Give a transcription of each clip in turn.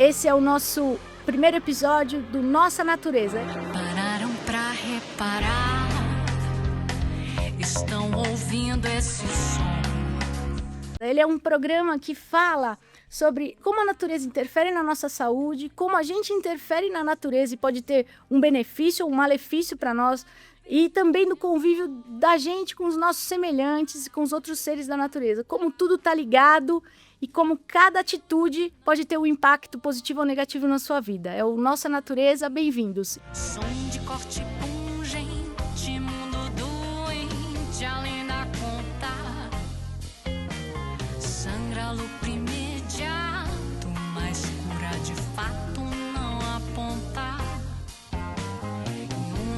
Esse é o nosso primeiro episódio do Nossa Natureza. Pararam pra reparar, estão ouvindo esse som. Ele é um programa que fala sobre como a natureza interfere na nossa saúde, como a gente interfere na natureza e pode ter um benefício ou um malefício para nós, e também do convívio da gente com os nossos semelhantes e com os outros seres da natureza. Como tudo está ligado e como cada atitude pode ter um impacto positivo ou negativo na sua vida. É o Nossa Natureza, bem-vindos. Som de corte pungente, mundo doente, além da conta. Sangra-lo imediato, mas cura de fato não aponta. Em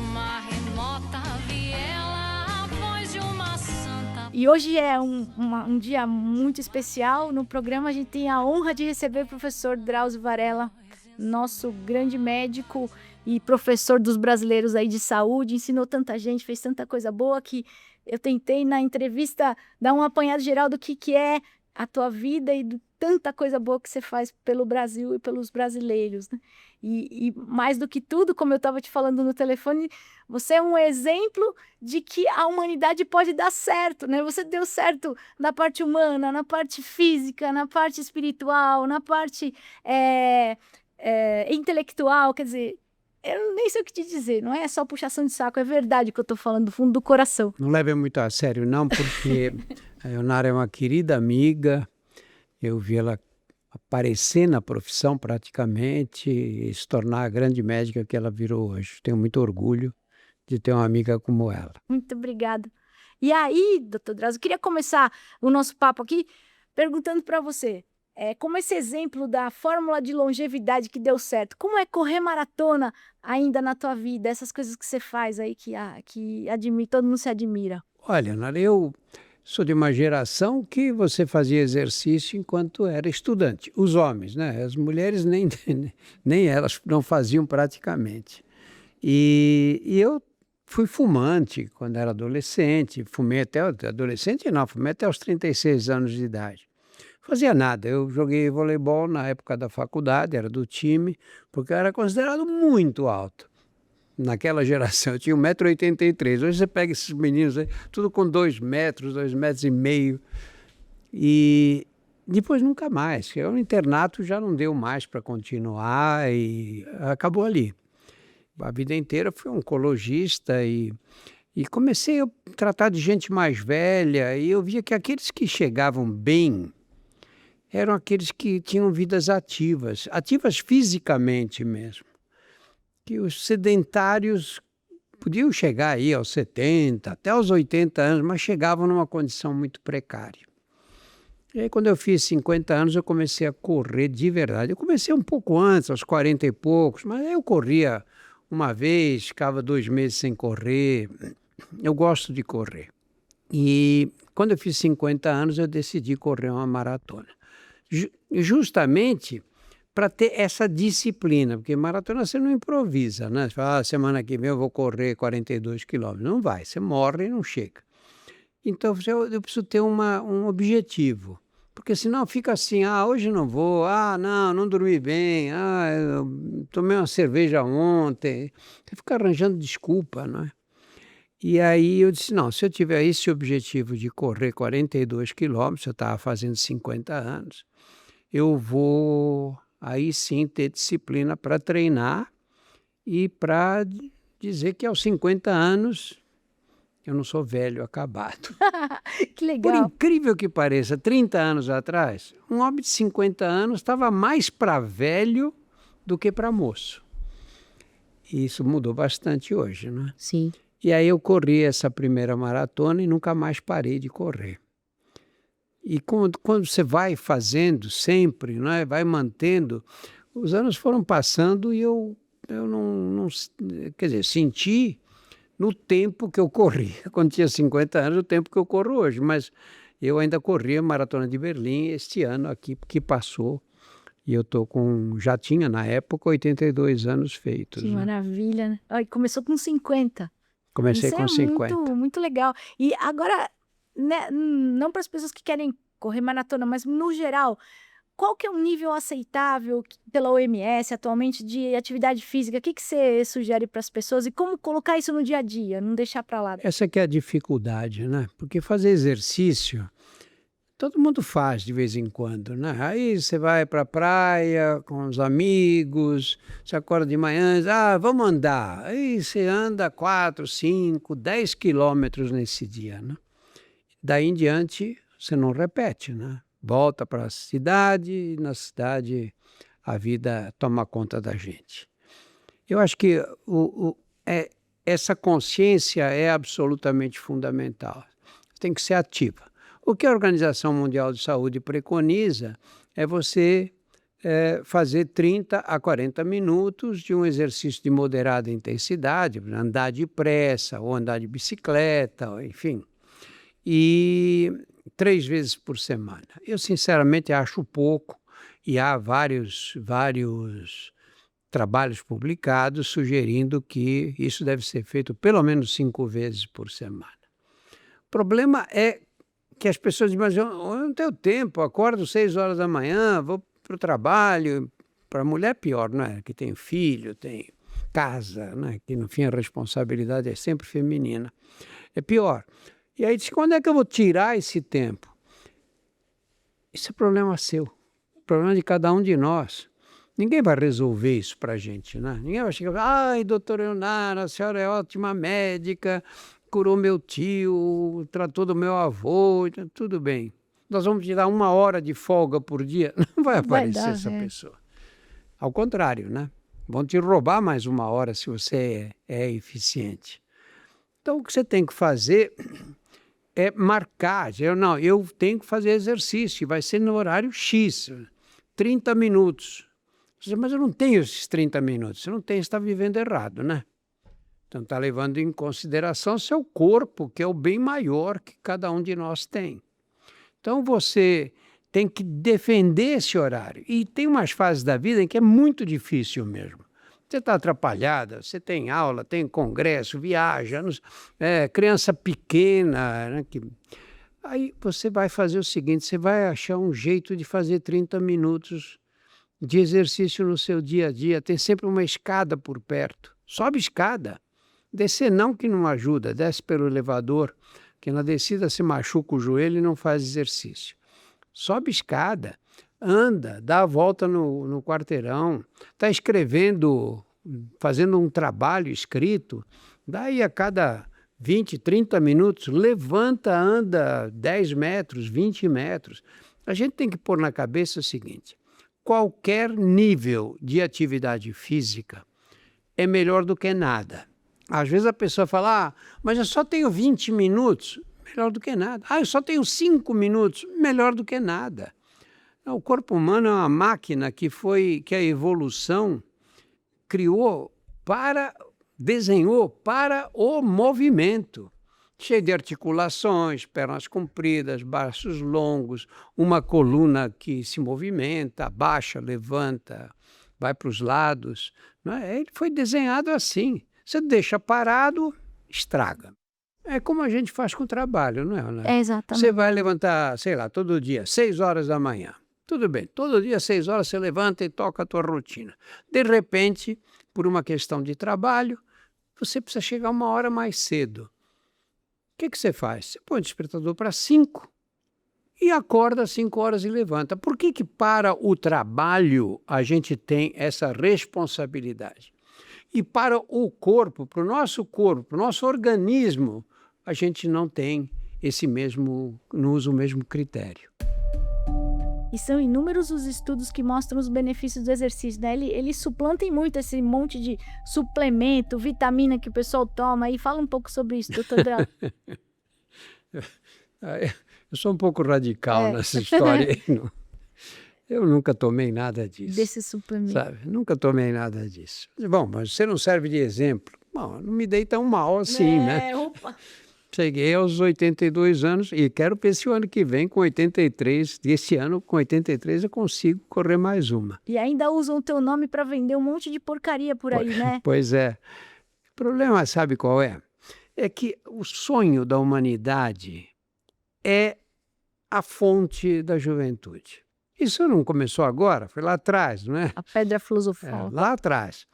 uma remota viela, a voz de uma santa. E hoje é um dia muito especial. No programa a gente tem a honra de receber o professor Drauzio Varela, nosso grande médico e professor dos brasileiros aí de saúde, ensinou tanta gente, fez tanta coisa boa que eu tentei na entrevista dar um apanhado geral do que é a tua vida e de tanta coisa boa que você faz pelo Brasil e pelos brasileiros, né? E mais do que tudo, como eu estava te falando no telefone, você é um exemplo de que a humanidade pode dar certo, né? Você deu certo na parte humana, na parte física, na parte espiritual, na parte intelectual, quer dizer, eu nem sei o que te dizer, não é só puxação de saco, é verdade que eu estou falando do fundo do coração. Não leve muito a sério, não, porque a Ionara é uma querida amiga, eu vi ela aparecer na profissão praticamente e se tornar a grande médica que ela virou hoje. Tenho muito orgulho de ter uma amiga como ela. Muito obrigada. E aí, doutor Drauzio, eu queria começar o nosso papo aqui perguntando para você, como esse exemplo da fórmula de longevidade que deu certo, como é correr maratona ainda na tua vida, essas coisas que você faz aí que todo mundo se admira? Olha, Nara, eu sou de uma geração que você fazia exercício enquanto era estudante. Os homens, né? As mulheres nem elas não faziam praticamente. E eu fui fumante quando era adolescente, fumei até os 36 anos de idade. Fazia nada, eu joguei voleibol na época da faculdade, era do time, porque eu era considerado muito alto. Naquela geração, eu tinha 1,83 m. Hoje você pega esses meninos aí, tudo com 2 metros, 2,5 metros. E depois nunca mais. O internato já não deu mais para continuar e acabou ali. A vida inteira fui oncologista e comecei a tratar de gente mais velha e eu via que aqueles que chegavam bem eram aqueles que tinham vidas ativas fisicamente mesmo. Que os sedentários podiam chegar aí aos 70, até aos 80 anos, mas chegavam numa condição muito precária. E aí, quando eu fiz 50 anos, eu comecei a correr de verdade. Eu comecei um pouco antes, aos 40 e poucos, mas eu corria uma vez, ficava 2 meses sem correr. Eu gosto de correr. E quando eu fiz 50 anos, eu decidi correr uma maratona. Justamente para ter essa disciplina, porque maratona você não improvisa, né? Você fala, semana que vem eu vou correr 42 quilômetros. Não vai, você morre e não chega. Então eu preciso ter um objetivo, porque senão fica assim, hoje não vou, não dormi bem, eu tomei uma cerveja ontem. Você fica arranjando desculpa, não é? E aí eu disse, não, se eu tiver esse objetivo de correr 42 quilômetros, eu estava fazendo 50 anos, eu vou aí sim ter disciplina para treinar e para dizer que aos 50 anos eu não sou velho acabado. Que legal. Por incrível que pareça, 30 anos atrás, um homem de 50 anos estava mais para velho do que para moço. E isso mudou bastante hoje, né? Sim. E aí eu corri essa primeira maratona e nunca mais parei de correr. E quando você vai fazendo sempre, né, vai mantendo, os anos foram passando e eu não quer dizer, senti no tempo que eu corri, quando tinha 50 anos, o tempo que eu corro hoje, mas eu ainda corri a Maratona de Berlim este ano aqui, que passou, e eu já tinha na época 82 anos feitos. Que né? maravilha, né? E começou com 50. Comecei Isso com 50. Muito, muito legal. E agora, né, não para as pessoas que querem correr maratona, mas no geral, qual que é o nível aceitável pela OMS atualmente de atividade física? O que você sugere para as pessoas e como colocar isso no dia a dia, não deixar para lá? Essa que é a dificuldade, né? Porque fazer exercício, todo mundo faz de vez em quando, né? Aí você vai para a praia com os amigos, você acorda de manhã, vamos andar. Aí você anda 4, 5, 10 quilômetros nesse dia, né? Daí em diante você não repete, né? Volta para a cidade e na cidade a vida toma conta da gente. Eu acho que essa consciência é absolutamente fundamental. Tem que ser ativa. O que a Organização Mundial de Saúde preconiza é você fazer 30 a 40 minutos de um exercício de moderada intensidade, andar depressa ou andar de bicicleta, enfim, e 3 vezes por semana. Eu sinceramente acho pouco e há vários trabalhos publicados sugerindo que isso deve ser feito pelo menos 5 vezes por semana. O problema é que as pessoas dizem, mas eu não tenho tempo, acordo 6 horas da manhã, vou para o trabalho. Para a mulher pior, não é? Que tem filho, tem casa, né? Que no fim a responsabilidade é sempre feminina. É pior. E aí diz, quando é que eu vou tirar esse tempo? Isso é problema seu, problema de cada um de nós. Ninguém vai resolver isso para a gente, né? Ninguém vai chegar, ai, doutora Eunara, a senhora é ótima médica, curou meu tio, tratou do meu avô, tudo bem. Nós vamos te dar 1 hora de folga por dia? Não vai aparecer essa pessoa. Ao contrário, né? Vão te roubar mais 1 hora se você é eficiente. Então, o que você tem que fazer é marcar. Eu tenho que fazer exercício, vai ser no horário X, 30 minutos. Você diz, mas eu não tenho esses 30 minutos. Você não tem, você está vivendo errado, né? Então, está levando em consideração seu corpo, que é o bem maior que cada um de nós tem. Então, você tem que defender esse horário. E tem umas fases da vida em que é muito difícil mesmo. Você está atrapalhada, você tem aula, tem congresso, viaja, criança pequena. Né, Aí você vai fazer o seguinte, você vai achar um jeito de fazer 30 minutos de exercício no seu dia a dia. Tem sempre uma escada por perto. Sobe escada. Descer não, que não ajuda. Desce pelo elevador, que na descida se machuca o joelho e não faz exercício. Sobe escada, anda, dá a volta no quarteirão, está escrevendo, fazendo um trabalho escrito, daí a cada 20, 30 minutos, levanta, anda 10 metros, 20 metros. A gente tem que pôr na cabeça o seguinte, qualquer nível de atividade física é melhor do que nada. Às vezes a pessoa fala, mas eu só tenho 20 minutos. Melhor do que nada. Eu só tenho 5 minutos. Melhor do que nada. O corpo humano é uma máquina que a evolução desenhou para o movimento. Cheio de articulações, pernas compridas, braços longos, uma coluna que se movimenta, abaixa, levanta, vai para os lados. Ele foi desenhado assim. Você deixa parado, estraga. É como a gente faz com o trabalho, não é, Ana? É, exatamente. Você vai levantar, sei lá, todo dia, 6 horas da manhã. Tudo bem, todo dia, 6 horas, você levanta e toca a tua rotina. De repente, por uma questão de trabalho, você precisa chegar 1 hora mais cedo. O que você faz? Você põe o despertador para 5 e acorda às 5 horas e levanta. Por que para o trabalho a gente tem essa responsabilidade? E para o corpo, para o nosso organismo, a gente não tem não usa o mesmo critério. E são inúmeros os estudos que mostram os benefícios do exercício, né? Eles suplantam muito esse monte de suplemento, vitamina que o pessoal toma. E fala um pouco sobre isso, doutor Drauzio. Eu sou um pouco radical nessa história aí. Eu nunca tomei nada disso. Desse suplemento. Sabe? Nunca tomei nada disso. Bom, mas você não serve de exemplo. Bom, não me dei tão mal assim, né? Opa. Cheguei aos 82 anos e quero ver se o ano que vem, com 83, esse ano, com 83, eu consigo correr mais uma. E ainda usam o teu nome para vender um monte de porcaria por aí, né? Pois é. O problema, sabe qual é? É que o sonho da humanidade é a fonte da juventude. Isso não começou agora, foi lá atrás, não é? A pedra É, filosofal. lá atrás.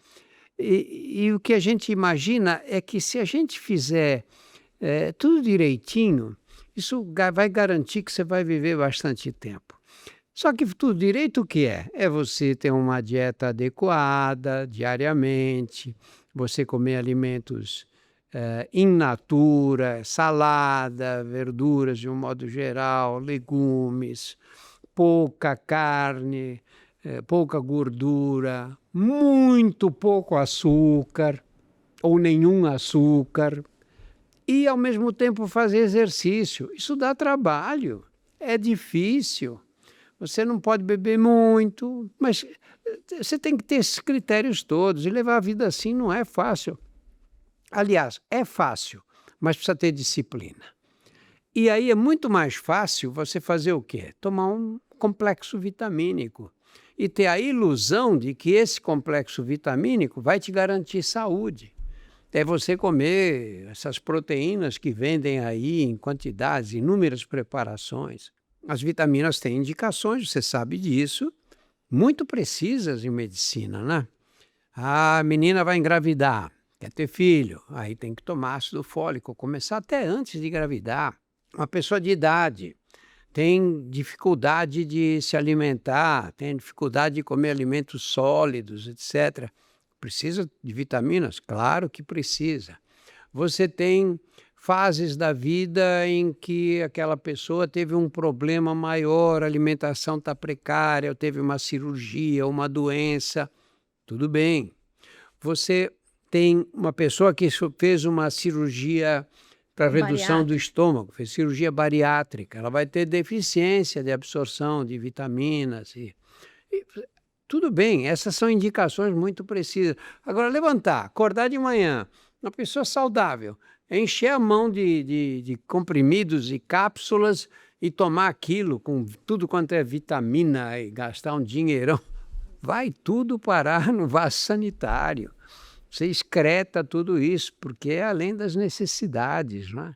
E o que a gente imagina é que se a gente fizer tudo direitinho, isso vai garantir que você vai viver bastante tempo. Só que tudo direito o que é? É você ter uma dieta adequada diariamente, você comer alimentos in natura, salada, verduras de um modo geral, legumes, pouca carne, pouca gordura, muito pouco açúcar ou nenhum açúcar e ao mesmo tempo fazer exercício. Isso dá trabalho, é difícil. Você não pode beber muito, mas você tem que ter esses critérios todos e levar a vida assim não é fácil. Aliás, é fácil, mas precisa ter disciplina. E aí é muito mais fácil você fazer o quê? Tomar um complexo vitamínico e ter a ilusão de que esse complexo vitamínico vai te garantir saúde. É você comer essas proteínas que vendem aí em quantidades, inúmeras preparações. As vitaminas têm indicações, você sabe disso, muito precisas em medicina, né? A menina vai engravidar, quer ter filho, aí tem que tomar ácido fólico, começar até antes de engravidar. Uma pessoa de idade tem dificuldade de se alimentar, tem dificuldade de comer alimentos sólidos, etc. Precisa de vitaminas? Claro que precisa. Você tem fases da vida em que aquela pessoa teve um problema maior, a alimentação está precária, ou teve uma cirurgia, uma doença, tudo bem. Você tem uma pessoa que fez uma cirurgia para redução do estômago, fez cirurgia bariátrica, ela vai ter deficiência de absorção de vitaminas e tudo bem, essas são indicações muito precisas. Agora, levantar, acordar de manhã, uma pessoa saudável, encher a mão de comprimidos e cápsulas e tomar aquilo com tudo quanto é vitamina e gastar um dinheirão, vai tudo parar no vaso sanitário. Você excreta tudo isso, porque é além das necessidades, não é?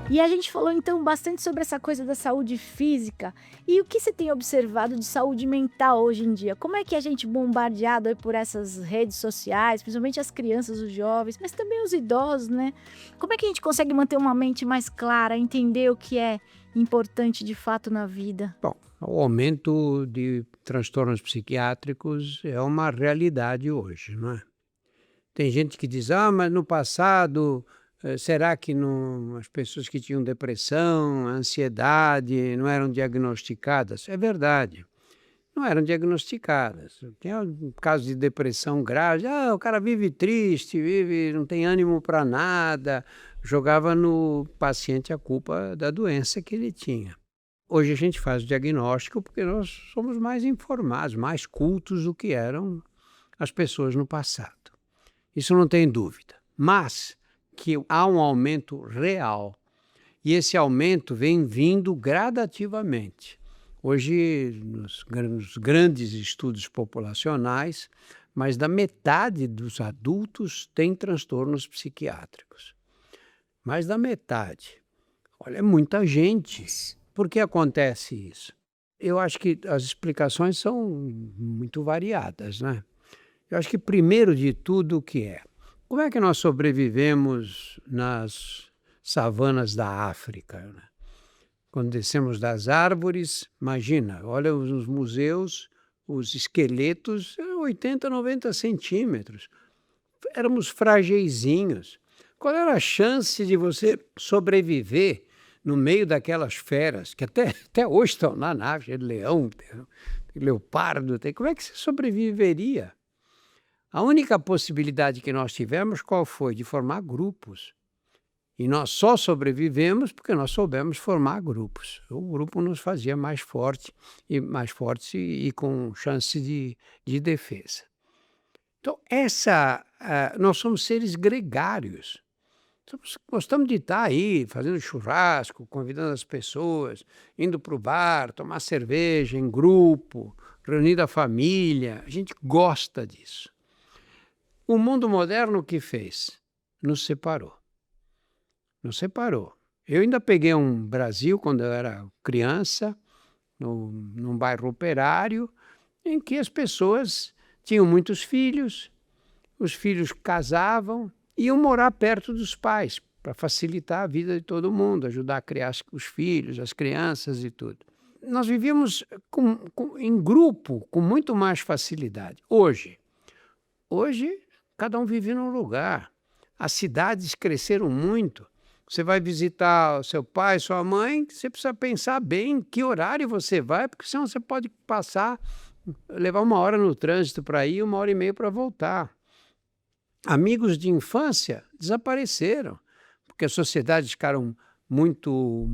E a gente falou então bastante sobre essa coisa da saúde física. E o que você tem observado de saúde mental hoje em dia? Como é que a gente é bombardeado aí por essas redes sociais, principalmente as crianças, os jovens, mas também os idosos, né? Como é que a gente consegue manter uma mente mais clara, entender o que é importante de fato na vida? Bom, o aumento de transtornos psiquiátricos é uma realidade hoje, não é? Tem gente que diz, mas no passado, será que as pessoas que tinham depressão, ansiedade, não eram diagnosticadas? É verdade, não eram diagnosticadas. Tem um caso de depressão grave, o cara vive triste, não tem ânimo para nada, jogava no paciente a culpa da doença que ele tinha. Hoje a gente faz o diagnóstico porque nós somos mais informados, mais cultos do que eram as pessoas no passado. Isso não tem dúvida, mas que há um aumento real e esse aumento vem vindo gradativamente. Hoje, nos grandes estudos populacionais, mais da metade dos adultos tem transtornos psiquiátricos. Mais da metade. Olha, é muita gente. Por que acontece isso? Eu acho que as explicações são muito variadas, né? Eu acho que primeiro de tudo o que é? Como é que nós sobrevivemos nas savanas da África, né? Quando descemos das árvores, imagina, olha os museus, os esqueletos, 80, 90 centímetros. Éramos frageizinhos. Qual era a chance de você sobreviver no meio daquelas feras, que até hoje estão lá na África, leão, leopardo, como é que você sobreviveria? A única possibilidade que nós tivemos, qual foi? De formar grupos. E nós só sobrevivemos porque nós soubemos formar grupos. O grupo nos fazia mais fortes e com chance de defesa. Então, nós somos seres gregários. Gostamos de estar aí, fazendo churrasco, convidando as pessoas, indo para o bar, tomar cerveja em grupo, reunir a família. A gente gosta disso. O mundo moderno o que fez? Nos separou. Nos separou. Eu ainda peguei um Brasil quando eu era criança, num bairro operário, em que as pessoas tinham muitos filhos, os filhos casavam, iam morar perto dos pais, para facilitar a vida de todo mundo, ajudar a criar os filhos, as crianças e tudo. Nós vivíamos em grupo com muito mais facilidade. Hoje, cada um vive num lugar. As cidades cresceram muito. Você vai visitar o seu pai, sua mãe, você precisa pensar bem que horário você vai, porque senão você pode levar 1 hora no trânsito para ir, 1 hora e meia para voltar. Amigos de infância desapareceram, porque as sociedades ficaram muito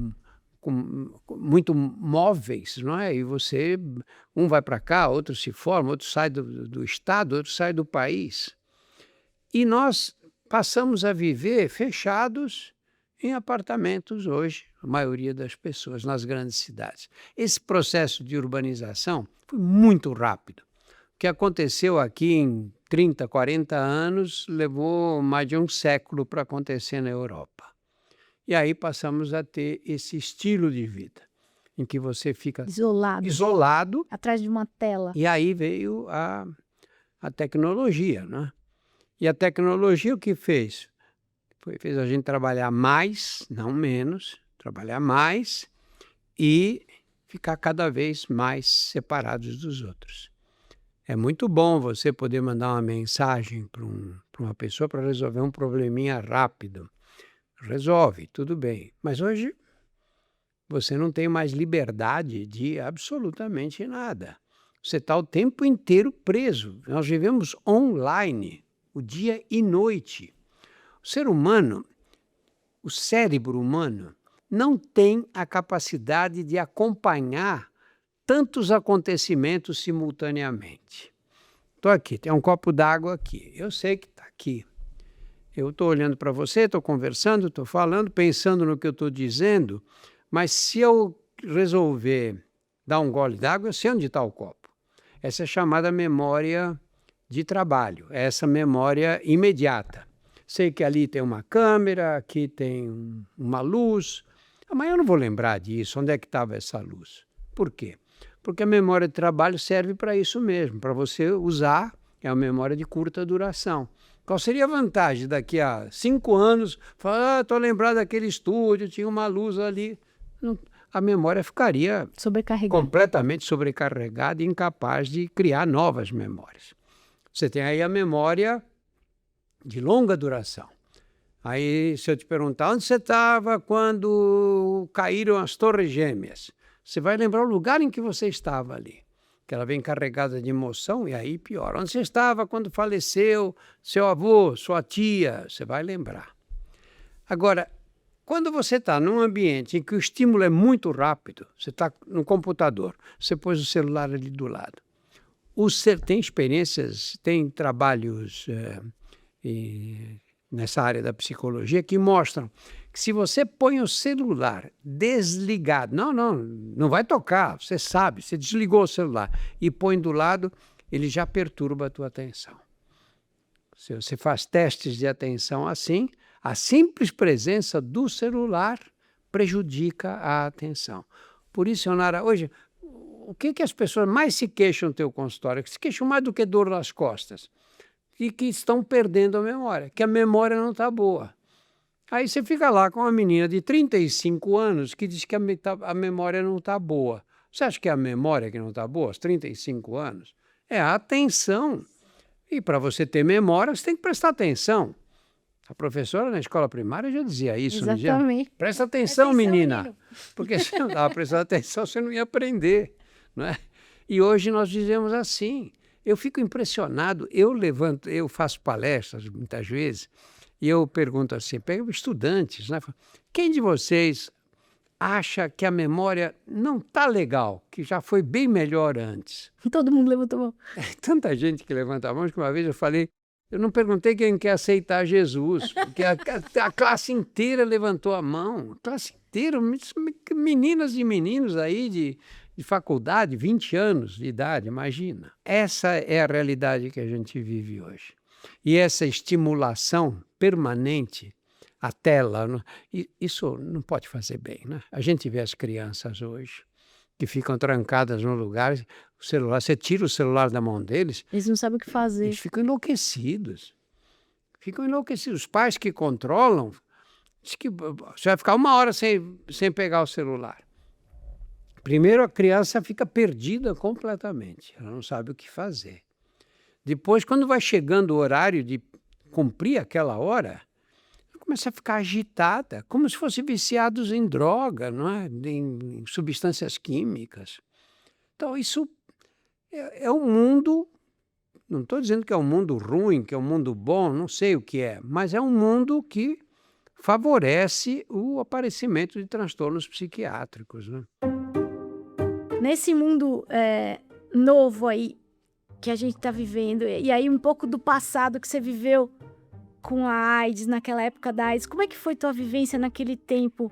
móveis, não é? E um vai para cá, outro se forma, outro sai do estado, outro sai do país. E nós passamos a viver fechados em apartamentos hoje, a maioria das pessoas, nas grandes cidades. Esse processo de urbanização foi muito rápido. O que aconteceu aqui em 30, 40 anos levou mais de um século para acontecer na Europa. E aí passamos a ter esse estilo de vida, em que você fica isolado. Atrás de uma tela. E aí veio a tecnologia, né? E a tecnologia o que fez? Fez a gente trabalhar mais, não menos, trabalhar mais e ficar cada vez mais separados dos outros. É muito bom você poder mandar uma mensagem para uma pessoa para resolver um probleminha rápido. Resolve, tudo bem. Mas hoje você não tem mais liberdade de absolutamente nada. Você está o tempo inteiro preso. Nós vivemos online, o dia e noite. O ser humano, o cérebro humano, não tem a capacidade de acompanhar tantos acontecimentos simultaneamente. Estou aqui, tem um copo d'água aqui. Eu sei que está aqui. Eu estou olhando para você, estou conversando, estou falando, pensando no que eu estou dizendo, mas se eu resolver dar um gole d'água, eu sei onde está o copo. Essa é chamada memória de trabalho, é essa memória imediata. Sei que ali tem uma câmera, aqui tem uma luz. Amanhã eu não vou lembrar disso, onde é que estava essa luz. Por quê? Porque a memória de trabalho serve para isso mesmo, para você usar, é uma memória de curta duração. Qual seria a vantagem daqui a 5 anos, falar, estou lembrado daquele estúdio, tinha uma luz ali. A memória ficaria completamente sobrecarregada e incapaz de criar novas memórias. Você tem aí a memória de longa duração. Aí, se eu te perguntar, onde você estava quando caíram as Torres Gêmeas? Você vai lembrar o lugar em que você estava ali, que ela vem carregada de emoção e aí pior. Onde você estava quando faleceu seu avô, sua tia? Você vai lembrar. Agora, quando você está num ambiente em que o estímulo é muito rápido, você está no computador, você pôs o celular ali do lado. Tem experiências, tem trabalhos nessa área da psicologia que mostram que se você põe o celular desligado, não vai tocar, você sabe, você desligou o celular e põe do lado, ele já perturba a tua atenção. Se você faz testes de atenção assim, a simples presença do celular prejudica a atenção. Por isso, Ionara, hoje, o que as pessoas mais se queixam no teu consultório? Que se queixam mais do que dor nas costas. E que estão perdendo a memória, que a memória não está boa. Aí você fica lá com uma menina de 35 anos que diz que a memória não está boa. Você acha que é a memória que não está boa, aos 35 anos? É a atenção. E para você ter memória, você tem que prestar atenção. A professora na escola primária já dizia isso. Exatamente. Presta atenção, menina. Porque se não estava prestando atenção, você não ia aprender. Não é? E hoje nós dizemos assim. Eu fico impressionado, eu faço palestras muitas vezes, e eu pergunto assim, pego estudantes, né? Quem de vocês acha que a memória não está legal, que já foi bem melhor antes? Todo mundo levantou a mão. Tanta gente que levanta a mão, que uma vez eu falei, eu não perguntei quem quer aceitar Jesus, porque a classe inteira levantou a mão, a classe inteira, meninas e meninos aí de faculdade, 20 anos de idade, imagina. Essa é a realidade que a gente vive hoje. E essa estimulação permanente, a tela, isso não pode fazer bem, né? A gente vê as crianças hoje, que ficam trancadas no lugar, o celular, você tira o celular da mão deles, Eles não sabem o que fazer. eles ficam enlouquecidos. Ficam enlouquecidos. Os pais que controlam, diz que você vai ficar 1 hora sem pegar o celular. Primeiro, a criança fica perdida completamente, ela não sabe o que fazer. Depois, quando vai chegando o horário de cumprir aquela hora, começa a ficar agitada, como se fossem viciados em droga, não é? Em substâncias químicas. Então, isso é um mundo, não estou dizendo que é um mundo ruim, que é um mundo bom, não sei o que é, mas é um mundo que favorece o aparecimento de transtornos psiquiátricos, né? Nesse mundo novo aí que a gente está vivendo, e aí um pouco do passado que você viveu com a AIDS, naquela época da AIDS, como é que foi tua vivência naquele tempo,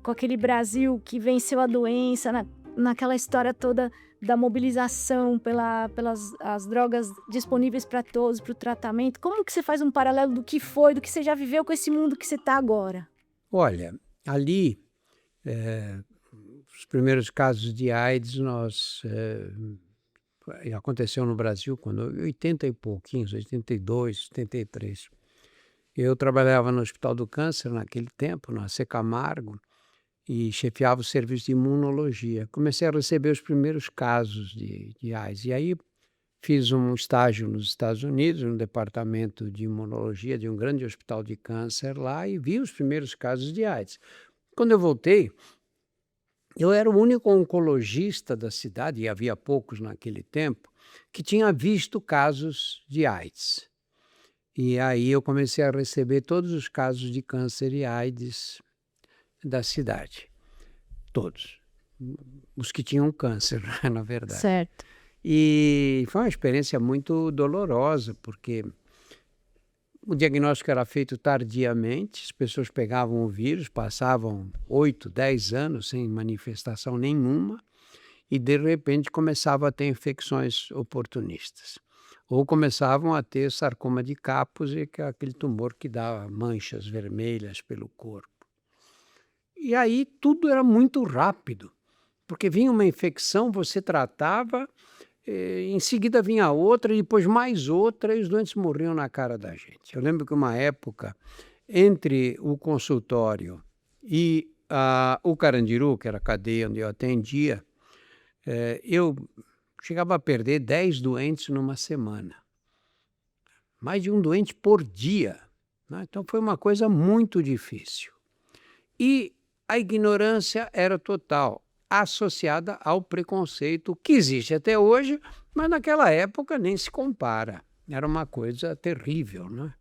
com aquele Brasil que venceu a doença, naquela história toda da mobilização pelas as drogas disponíveis para todos, para o tratamento? Como que você faz um paralelo do que foi, do que você já viveu com esse mundo que você está agora? Olha, ali, os primeiros casos de AIDS aconteceu no Brasil quando 80 e pouquinhos, 82, 83. Eu trabalhava no Hospital do Câncer naquele tempo, na C. Camargo, e chefiava o serviço de imunologia. Comecei a receber os primeiros casos de AIDS. E aí fiz um estágio nos Estados Unidos, no departamento de imunologia de um grande hospital de câncer lá, e vi os primeiros casos de AIDS. Quando eu voltei, eu era o único oncologista da cidade, e havia poucos naquele tempo, que tinha visto casos de AIDS. E aí eu comecei a receber todos os casos de câncer e AIDS da cidade. Todos. Os que tinham câncer, na verdade. Certo. E foi uma experiência muito dolorosa, porque o diagnóstico era feito tardiamente, as pessoas pegavam o vírus, passavam 8, 10 anos sem manifestação nenhuma, e de repente começavam a ter infecções oportunistas. Ou começavam a ter sarcoma de Kaposi, que é aquele tumor que dá manchas vermelhas pelo corpo. E aí tudo era muito rápido, porque vinha uma infecção, você tratava, em seguida vinha outra, e depois mais outra, e os doentes morriam na cara da gente. Eu lembro que uma época, entre o consultório e o Carandiru, que era a cadeia onde eu atendia, eu chegava a perder 10 doentes numa semana. Mais de um doente por dia, né? Então foi uma coisa muito difícil. E a ignorância era total, associada ao preconceito que existe até hoje, mas naquela época nem se compara. Era uma coisa terrível, né?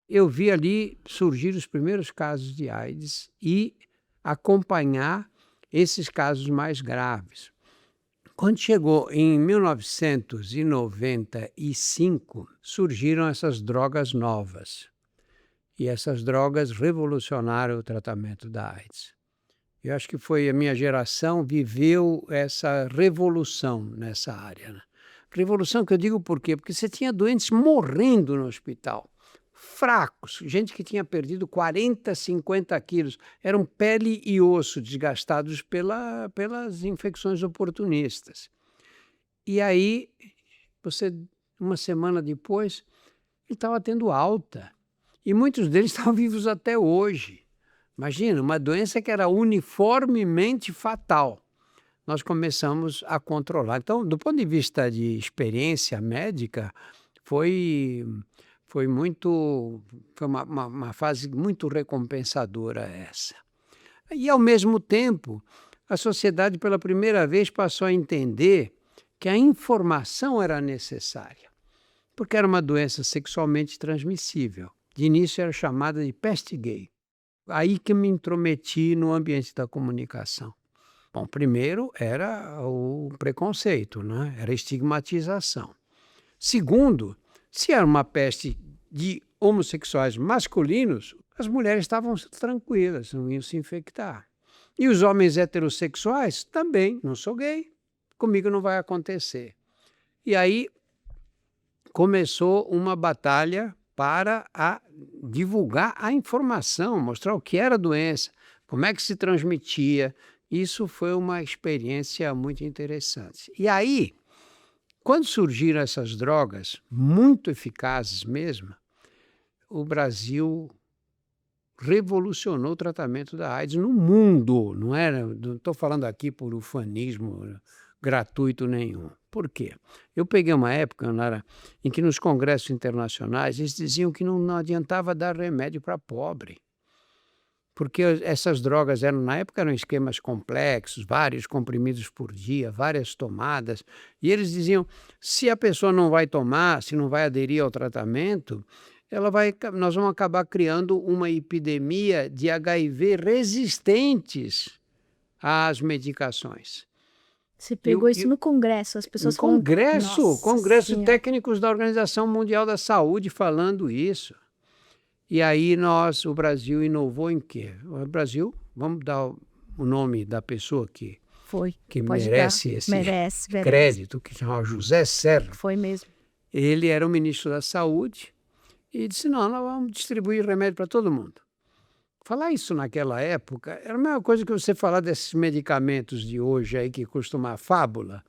Eu vi ali surgir os primeiros casos de AIDS e acompanhar esses casos mais graves. Quando chegou em 1995, surgiram essas drogas novas. E essas drogas revolucionaram o tratamento da AIDS. Eu acho que foi a minha geração viveu essa revolução nessa área, né? Revolução que eu digo por quê? Porque você tinha doentes morrendo no hospital, fracos, gente que tinha perdido 40, 50 quilos, eram pele e osso desgastados pelas infecções oportunistas. E aí, uma semana depois, ele estava tendo alta, e muitos deles estão vivos até hoje. Imagina, uma doença que era uniformemente fatal. Nós começamos a controlar. Então, do ponto de vista de experiência médica, foi uma fase muito recompensadora essa. E, ao mesmo tempo, a sociedade, pela primeira vez, passou a entender que a informação era necessária, porque era uma doença sexualmente transmissível. De início era chamada de peste gay. Aí que me intrometi no ambiente da comunicação. Bom, primeiro era o preconceito, né? Era a estigmatização. Segundo, se era uma peste de homossexuais masculinos, as mulheres estavam tranquilas, não iam se infectar. E os homens heterossexuais também, não sou gay, comigo não vai acontecer. E aí começou uma batalha para divulgar a informação, mostrar o que era a doença, como é que se transmitia, Isso foi uma experiência muito interessante. E aí, quando surgiram essas drogas, muito eficazes mesmo, o Brasil revolucionou o tratamento da AIDS no mundo. Não estou falando aqui por ufanismo gratuito nenhum. Por quê? Eu peguei uma época, Nara, em que nos congressos internacionais eles diziam que não adiantava dar remédio para pobre. Porque essas drogas na época eram esquemas complexos, vários comprimidos por dia, várias tomadas, e eles diziam, se a pessoa não vai tomar, se não vai aderir ao tratamento, nós vamos acabar criando uma epidemia de HIV resistentes às medicações. Você pegou isso no Congresso, as pessoas falam... Congresso técnicos da Organização Mundial da Saúde falando isso. E aí o Brasil inovou em quê? O Brasil, vamos dar o nome da pessoa que merece esse crédito, que se chama José Serra. Foi mesmo. Ele era o ministro da Saúde e disse, não, nós vamos distribuir remédio para todo mundo. Falar isso naquela época era a mesma coisa que você falar desses medicamentos de hoje aí que custam uma fábula.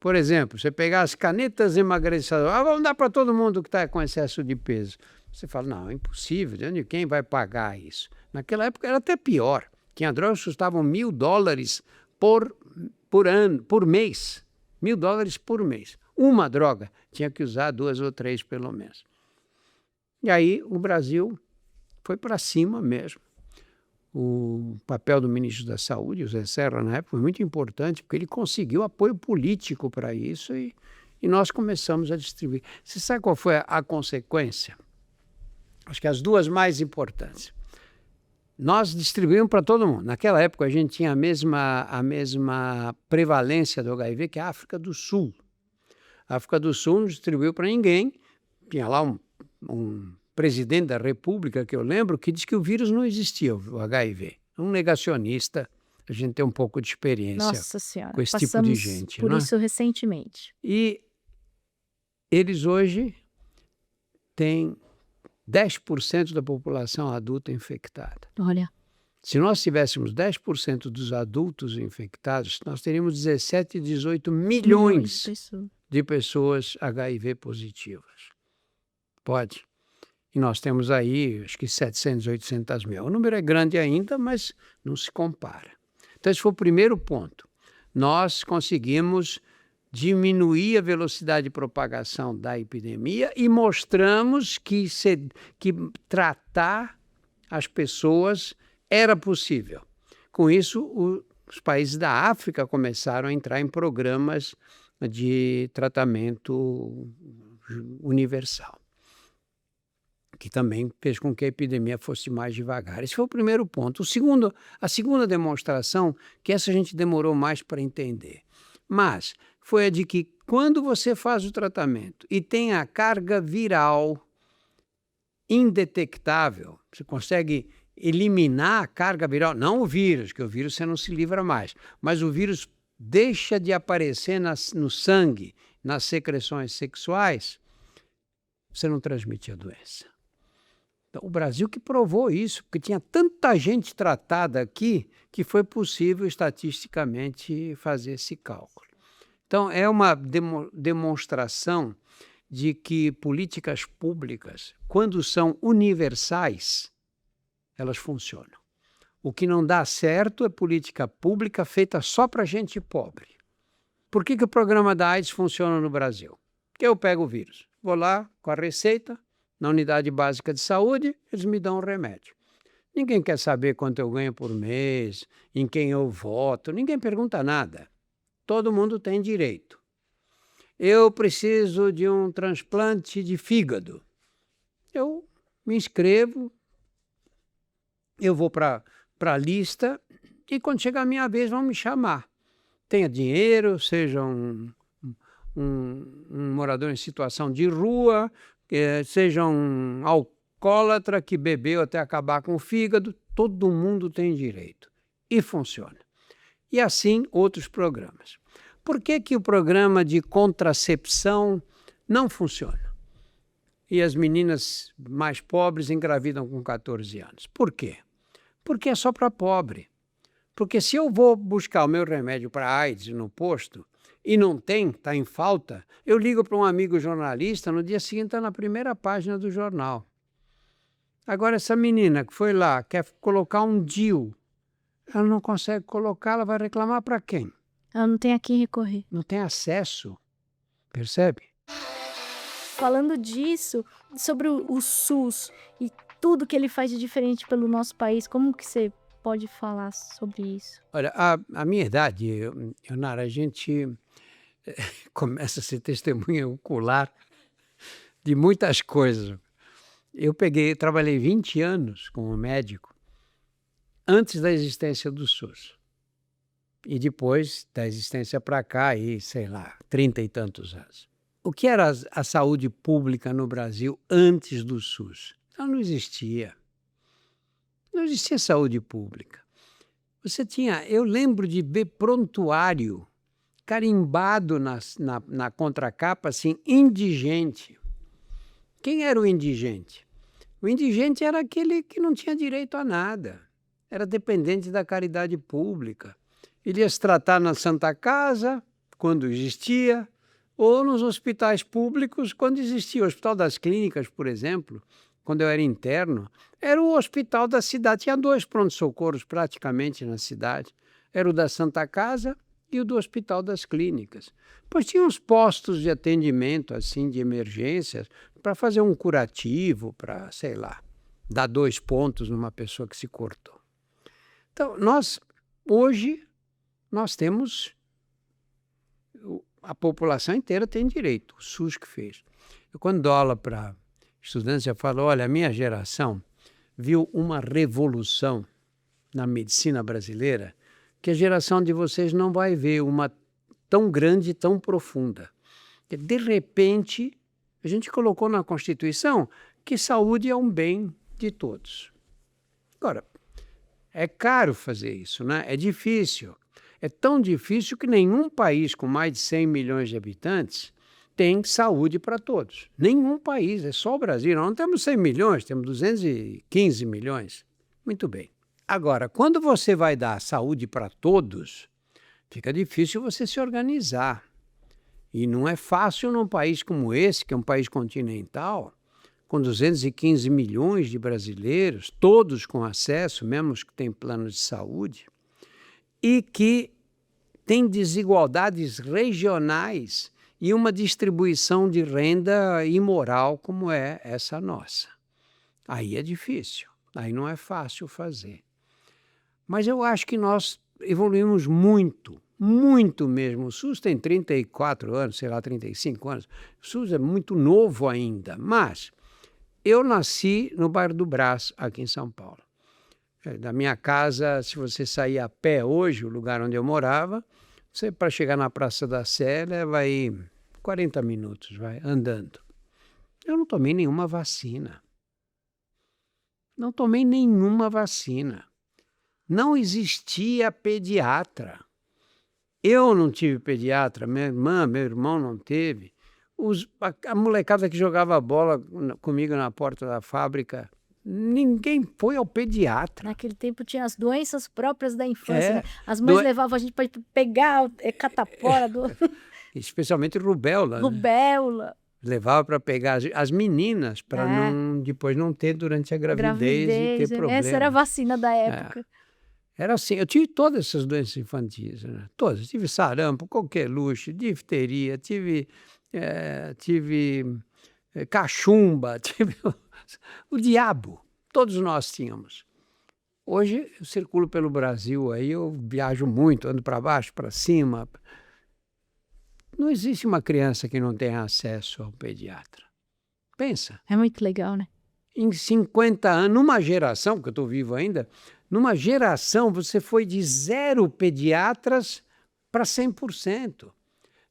Por exemplo, você pegar as canetas emagrecedoras, vamos dar para todo mundo que está com excesso de peso. Você fala, não, é impossível, quem vai pagar isso? Naquela época era até pior. Tinha drogas que custavam $1.000 por mês. $1.000 por mês. Uma droga tinha que usar 2 ou 3 pelo menos. E aí o Brasil foi para cima mesmo. O papel do ministro da Saúde, José Serra, na época, foi muito importante, porque ele conseguiu apoio político para isso e nós começamos a distribuir. Você sabe qual foi a consequência? Acho que as duas mais importantes. Nós distribuímos para todo mundo. Naquela época a gente tinha a mesma prevalência do HIV que a África do Sul. A África do Sul não distribuiu para ninguém. Tinha lá um presidente da República, que eu lembro, que disse que o vírus não existia, o HIV. Um negacionista. A gente tem um pouco de experiência com esse tipo de gente. Por isso recentemente. E eles hoje têm 10% da população adulta infectada. Olha. Se nós tivéssemos 10% dos adultos infectados, nós teríamos 17, 18 milhões de pessoas HIV positivas. Pode. E nós temos aí, acho que 700, 800 mil. O número é grande ainda, mas não se compara. Então, esse foi o primeiro ponto. Nós conseguimos diminuir a velocidade de propagação da epidemia e mostramos que tratar as pessoas era possível. Com isso, os países da África começaram a entrar em programas de tratamento universal, que também fez com que a epidemia fosse mais devagar. Esse foi o primeiro ponto. A segunda demonstração, que essa a gente demorou mais para entender, mas foi a de que quando você faz o tratamento e tem a carga viral indetectável, você consegue eliminar a carga viral, não o vírus, que o vírus você não se livra mais, mas o vírus deixa de aparecer no sangue, nas secreções sexuais, você não transmite a doença. Então, o Brasil que provou isso, porque tinha tanta gente tratada aqui que foi possível estatisticamente fazer esse cálculo. Então, é uma demonstração de que políticas públicas, quando são universais, elas funcionam. O que não dá certo é política pública feita só para gente pobre. Por que o programa da AIDS funciona no Brasil? Porque eu pego o vírus, vou lá com a receita, na unidade básica de saúde, eles me dão um remédio. Ninguém quer saber quanto eu ganho por mês, em quem eu voto, ninguém pergunta nada. Todo mundo tem direito. Eu preciso de um transplante de fígado. Eu me inscrevo, eu vou para a lista e quando chegar a minha vez vão me chamar. Tenha dinheiro, seja um morador em situação de rua, seja um alcoólatra que bebeu até acabar com o fígado, todo mundo tem direito. E funciona. E assim outros programas. Por que o programa de contracepção não funciona? E as meninas mais pobres engravidam com 14 anos. Por quê? Porque é só para pobre. Porque se eu vou buscar o meu remédio para AIDS no posto e não tem, está em falta, eu ligo para um amigo jornalista, no dia seguinte está na primeira página do jornal. Agora essa menina que foi lá, quer colocar um DIU, ela não consegue colocar, ela vai reclamar para quem? Ela não tem a quem recorrer. Não tem acesso, percebe? Falando disso, sobre o SUS e tudo que ele faz de diferente pelo nosso país, como que você pode falar sobre isso? Olha, a minha idade, Nara, a gente começa a ser testemunha ocular de muitas coisas. Eu trabalhei 20 anos como médico antes da existência do SUS. E depois da existência para cá, aí, sei lá, 30 e tantos anos. O que era a saúde pública no Brasil antes do SUS? Ela não existia. Não existia saúde pública. Eu lembro de ver prontuário carimbado na contracapa, assim, indigente. Quem era o indigente? O indigente era aquele que não tinha direito a nada. Era dependente da caridade pública. Ele ia se tratar na Santa Casa, quando existia, ou nos hospitais públicos, quando existia. O Hospital das Clínicas, por exemplo, quando eu era interno, era o hospital da cidade. Tinha 2 pronto-socorros praticamente na cidade. Era o da Santa Casa e o do Hospital das Clínicas. Pois tinha uns postos de atendimento, assim, de emergências, para fazer um curativo, para, sei lá, dar 2 pontos numa pessoa que se cortou. Então, hoje, nós temos, a população inteira tem direito, o SUS que fez. Eu, quando dou aula para estudantes, eu falo, olha, a minha geração viu uma revolução na medicina brasileira que a geração de vocês não vai ver, uma tão grande, tão profunda. De repente, a gente colocou na Constituição que saúde é um bem de todos. Agora, é caro fazer isso, né? É difícil. É tão difícil que nenhum país com mais de 100 milhões de habitantes tem saúde para todos. Nenhum país, é só o Brasil. Nós não temos 100 milhões, temos 215 milhões. Muito bem. Agora, quando você vai dar saúde para todos, fica difícil você se organizar. E não é fácil num país como esse, que é um país continental, com 215 milhões de brasileiros, todos com acesso, mesmo os que têm plano de saúde, e que tem desigualdades regionais e uma distribuição de renda imoral como é essa nossa. Aí é difícil, aí não é fácil fazer. Mas eu acho que nós evoluímos muito, muito mesmo. O SUS tem 34 anos, sei lá, 35 anos. O SUS é muito novo ainda, mas eu nasci no bairro do Brás, aqui em São Paulo. Da minha casa, se você sair a pé hoje, o lugar onde eu morava, você para chegar na Praça da Sé, leva aí 40 minutos, vai, andando. Eu não tomei nenhuma vacina. Não tomei nenhuma vacina. Não existia pediatra. Eu não tive pediatra, minha irmã, meu irmão não teve. A molecada que jogava bola comigo na porta da fábrica, ninguém foi ao pediatra. Naquele tempo tinha as doenças próprias da infância, É, né? As mães levavam a gente para pegar catapora, especialmente rubéola. Né? rubéola. Levava para pegar as meninas, para depois não ter durante a gravidez e ter problema. Essa era a vacina da época. Era assim, eu tive todas essas doenças infantis, né? Todas. Tive sarampo, coqueluche, difteria, tive cachumba, tive o diabo. Todos nós tínhamos. Hoje eu circulo pelo Brasil, aí eu viajo muito, ando para baixo, para cima. Não existe uma criança que não tenha acesso ao pediatra. Pensa. É muito legal, né? Em 50 anos, numa geração, que eu estou vivo ainda, numa geração você foi de 0 pediatras para 100%.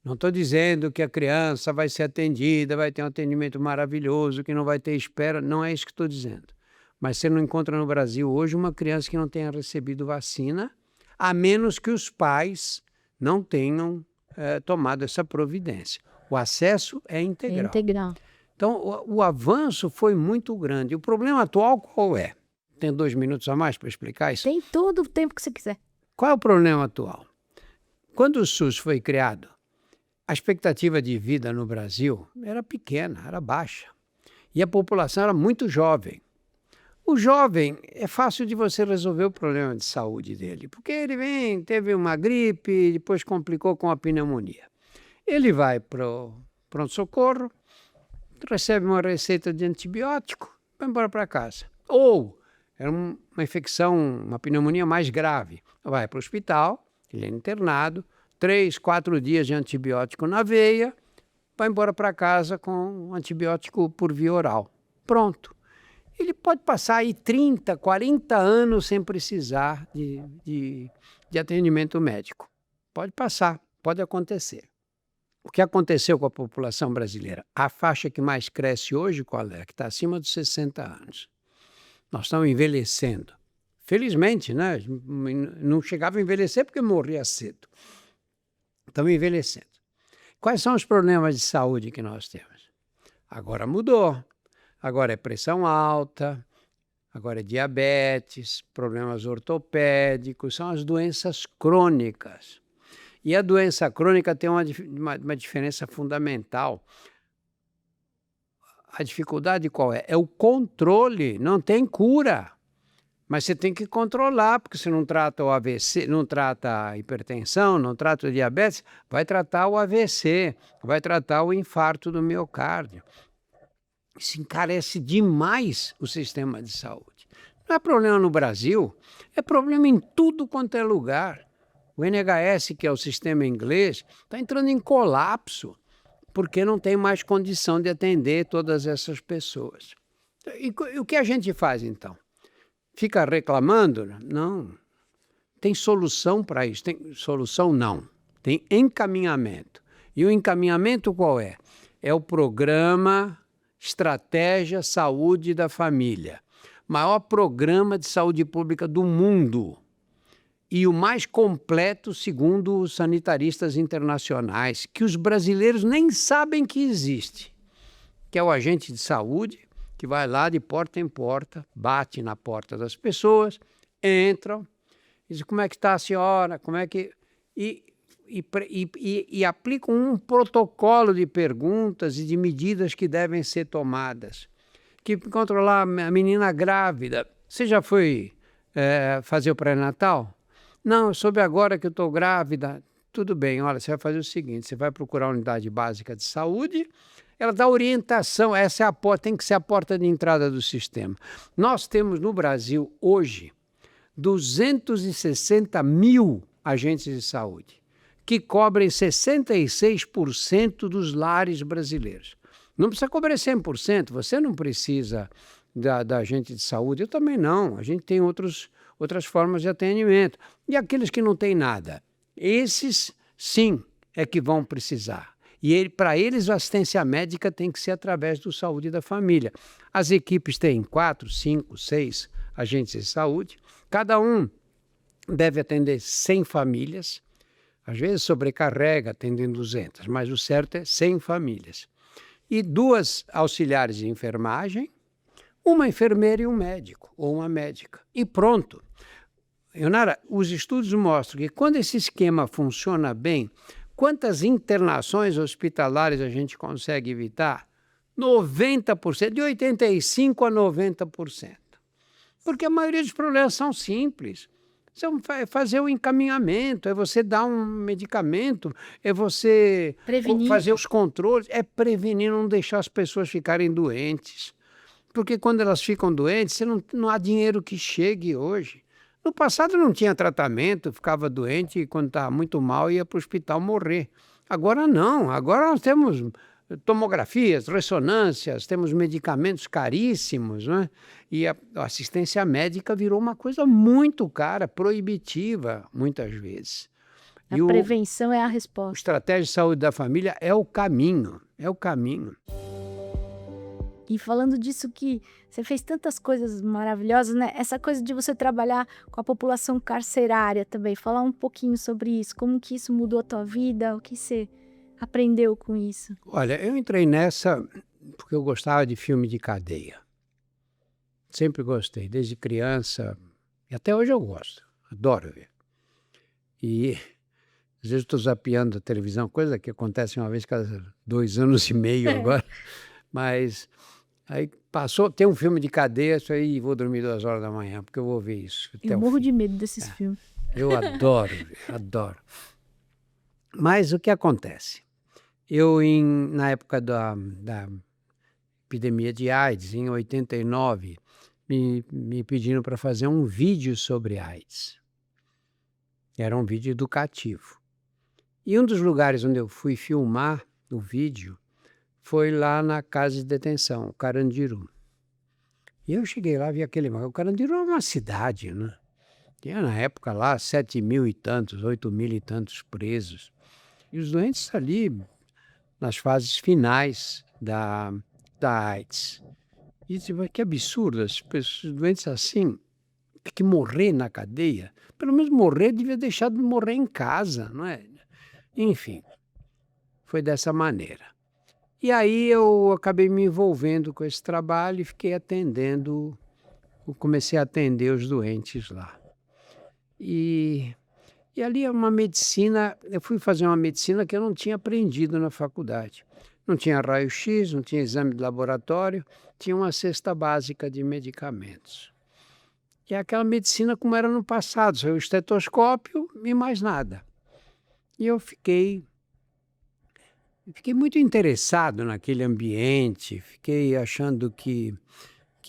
Não estou dizendo que a criança vai ser atendida, vai ter um atendimento maravilhoso, que não vai ter espera, não é isso que estou dizendo. Mas você não encontra no Brasil hoje uma criança que não tenha recebido vacina, a menos que os pais não tenham tomado essa providência. O acesso é integral. É integral. Então, o avanço foi muito grande. O problema atual qual é? Tem 2 minutos a mais para explicar isso? Tem todo o tempo que você quiser. Qual é o problema atual? Quando o SUS foi criado, a expectativa de vida no Brasil era pequena, era baixa. E a população era muito jovem. O jovem, é fácil de você resolver o problema de saúde dele, porque ele teve uma gripe, depois complicou com a pneumonia. Ele vai para o pronto-socorro, recebe uma receita de antibiótico, vai embora para casa. Ou é uma infecção, uma pneumonia mais grave, vai para o hospital, ele é internado, 3, 4 dias de antibiótico na veia, vai embora para casa com antibiótico por via oral. Pronto. Ele pode passar aí 30, 40 anos sem precisar de atendimento médico. Pode passar, pode acontecer. O que aconteceu com a população brasileira? A faixa que mais cresce hoje, qual é? Que está acima dos 60 anos. Nós estamos envelhecendo. Felizmente, né? Não chegava a envelhecer porque morria cedo. Estamos envelhecendo. Quais são os problemas de saúde que nós temos? Agora mudou. Agora é pressão alta, agora é diabetes, problemas ortopédicos, são as doenças crônicas. E a doença crônica tem uma diferença fundamental. A dificuldade qual é? É o controle, não tem cura. Mas você tem que controlar, porque se não trata o AVC, não trata a hipertensão, não trata o diabetes, vai tratar o AVC, vai tratar o infarto do miocárdio. Isso encarece demais o sistema de saúde. Não é problema no Brasil, é problema em tudo quanto é lugar. O NHS, que é o sistema inglês, está entrando em colapso, porque não tem mais condição de atender todas essas pessoas. E o que a gente faz, então? Fica reclamando? Não. Tem solução para isso? Tem solução? Não. Tem encaminhamento. E o encaminhamento qual é? É o programa Estratégia Saúde da Família. Maior programa de saúde pública do mundo. E o mais completo, segundo os sanitaristas internacionais, que os brasileiros nem sabem que existe. Que é o agente de saúde, que vai lá de porta em porta, bate na porta das pessoas, entram, diz como é que está a senhora, como é que... E aplicam um protocolo de perguntas e de medidas que devem ser tomadas. Que controlar a menina grávida. Você já foi fazer o pré-natal? Não, eu soube agora que eu estou grávida. Tudo bem, olha, você vai fazer o seguinte, você vai procurar a unidade básica de saúde, ela dá orientação, essa é a porta, tem que ser a porta de entrada do sistema. Nós temos no Brasil, hoje, 260 mil agentes de saúde, que cobrem 66% dos lares brasileiros. Não precisa cobrar 100%, você não precisa da agente de saúde, eu também não, a gente tem outras formas de atendimento. E aqueles que não têm nada, esses sim é que vão precisar. E para eles a assistência médica tem que ser através do Saúde da Família. As equipes têm 4, 5, 6 agentes de saúde, cada um deve atender 100 famílias, às vezes sobrecarrega atendendo 200, mas o certo é 100 famílias. E 2 auxiliares de enfermagem, uma enfermeira e um médico, ou uma médica. E pronto. Ionara, os estudos mostram que quando esse esquema funciona bem, quantas internações hospitalares a gente consegue evitar? 90%, de 85% a 90%. Porque a maioria dos problemas são simples. É fazer o encaminhamento, é você dar um medicamento, é você fazer os controles, é prevenir, não deixar as pessoas ficarem doentes. Porque quando elas ficam doentes, não há dinheiro que chegue hoje. No passado não tinha tratamento, ficava doente e quando estava muito mal ia para o hospital morrer. Agora não, agora nós temos tomografias, ressonâncias, temos medicamentos caríssimos, né? E a assistência médica virou uma coisa muito cara, proibitiva, muitas vezes. A prevenção é a resposta. A estratégia de saúde da família é o caminho, é o caminho. E falando disso que você fez tantas coisas maravilhosas, né? Essa coisa de você trabalhar com a população carcerária também, falar um pouquinho sobre isso, como que isso mudou a tua vida, o que você aprendeu com isso? Olha, eu entrei nessa porque eu gostava de filme de cadeia. Sempre gostei, desde criança, e até hoje eu gosto, adoro ver. E às vezes estou zapeando a televisão, coisa que acontece uma vez cada 2 anos e meio agora. Mas aí passou, tem um filme de cadeia, isso aí vou dormir 2 horas da manhã, porque eu vou ver isso até Eu o morro fim. de medo desses filmes. Eu adoro, adoro. Mas o que acontece? Eu, na época da epidemia de AIDS, em 89, me pediram para fazer um vídeo sobre AIDS. Era um vídeo educativo. E um dos lugares onde eu fui filmar o vídeo foi lá na casa de detenção, o Carandiru. E eu cheguei lá, vi aquele... O Carandiru é uma cidade, né? Tinha na época lá 7.000 e tantos, 8.000 e tantos presos. E os doentes ali nas fases finais da AIDS. E tipo, que absurdo, as pessoas doentes assim, que morrer na cadeia, pelo menos morrer, devia deixar de morrer em casa, não é? Enfim, foi dessa maneira. E aí eu acabei me envolvendo com esse trabalho e fiquei atendendo, comecei a atender os doentes lá. E ali é uma medicina, eu fui fazer uma medicina que eu não tinha aprendido na faculdade. Não tinha raio-x, não tinha exame de laboratório, tinha uma cesta básica de medicamentos. E é aquela medicina como era no passado, só o estetoscópio e mais nada. E eu fiquei muito interessado naquele ambiente, fiquei achando que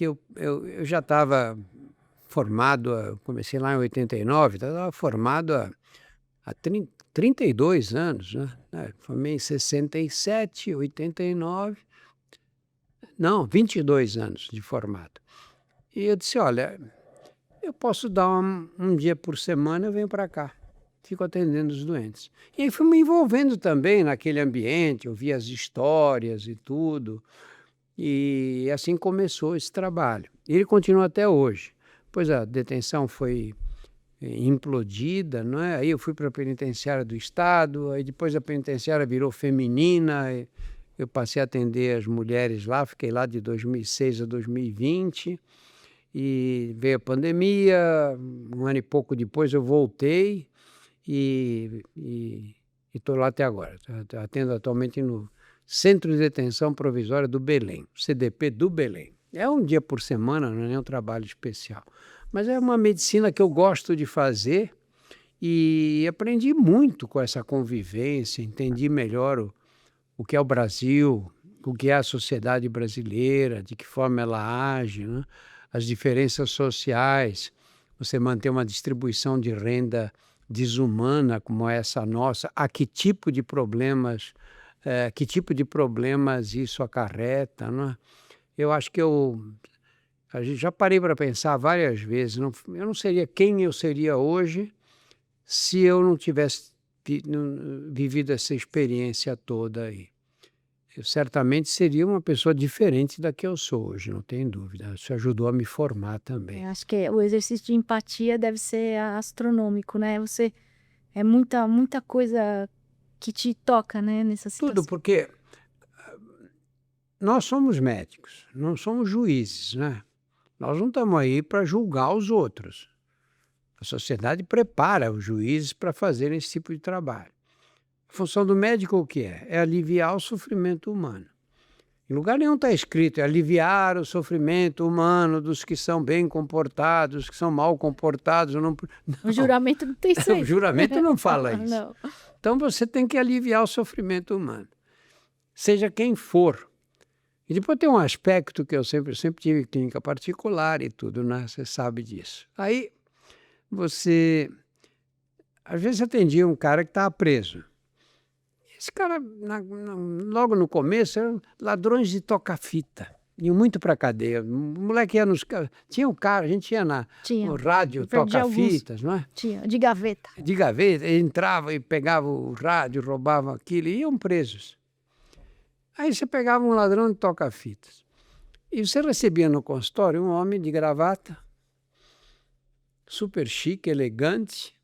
eu já estava formado, comecei lá em 89, estava formado há 32 anos, né? Formei em 67, 89, não, 22 anos de formado. E eu disse, olha, eu posso dar um dia por semana, eu venho para cá, fico atendendo os doentes. E aí fui me envolvendo também naquele ambiente, ouvi as histórias e tudo, e assim começou esse trabalho. E ele continua até hoje. Pois a detenção foi implodida, não é? Aí eu fui para a penitenciária do Estado, aí depois a penitenciária virou feminina, eu passei a atender as mulheres lá, fiquei lá de 2006 a 2020, e veio a pandemia, 1 ano e pouco depois eu voltei e estou lá até agora. Atendo atualmente no Centro de Detenção Provisória do Belém, CDP do Belém. É um dia por semana, não é nem um trabalho especial. Mas é uma medicina que eu gosto de fazer e aprendi muito com essa convivência, entendi melhor o que é o Brasil, o que é a sociedade brasileira, de que forma ela age, né? As diferenças sociais, você manter uma distribuição de renda desumana como essa nossa, a que tipo de problemas isso acarreta, né? Eu acho que a gente já parei para pensar várias vezes, eu não seria quem eu seria hoje se eu não tivesse vivido essa experiência toda aí. Eu certamente seria uma pessoa diferente da que eu sou hoje, não tem dúvida. Isso ajudou a me formar também. Acho que o exercício de empatia deve ser astronômico, né? É muita coisa que te toca, né, nessa situação. Tudo, porque nós somos médicos, não somos juízes, né? Nós não estamos aí para julgar os outros. A sociedade prepara os juízes para fazerem esse tipo de trabalho. A função do médico o que é? É aliviar o sofrimento humano. Em lugar nenhum está escrito, é aliviar o sofrimento humano dos que são bem comportados, que são mal comportados. Não. O juramento não tem isso aí. O juramento não fala isso. Não. Então você tem que aliviar o sofrimento humano, seja quem for. E depois tem um aspecto que eu sempre tive clínica particular e tudo, né? Você sabe disso. Aí você, às vezes atendia um cara que estava preso. Esse cara, logo no começo, eram ladrões de toca-fita. Iam muito para a cadeia. O moleque ia nos... Tinha um cara, a gente ia no rádio, toca-fitas, não é? Tinha, de gaveta. De gaveta, ele entrava e pegava o rádio, roubava aquilo, e iam presos. Aí você pegava um ladrão de toca-fitas. E você recebia no consultório um homem de gravata, super chique, elegante.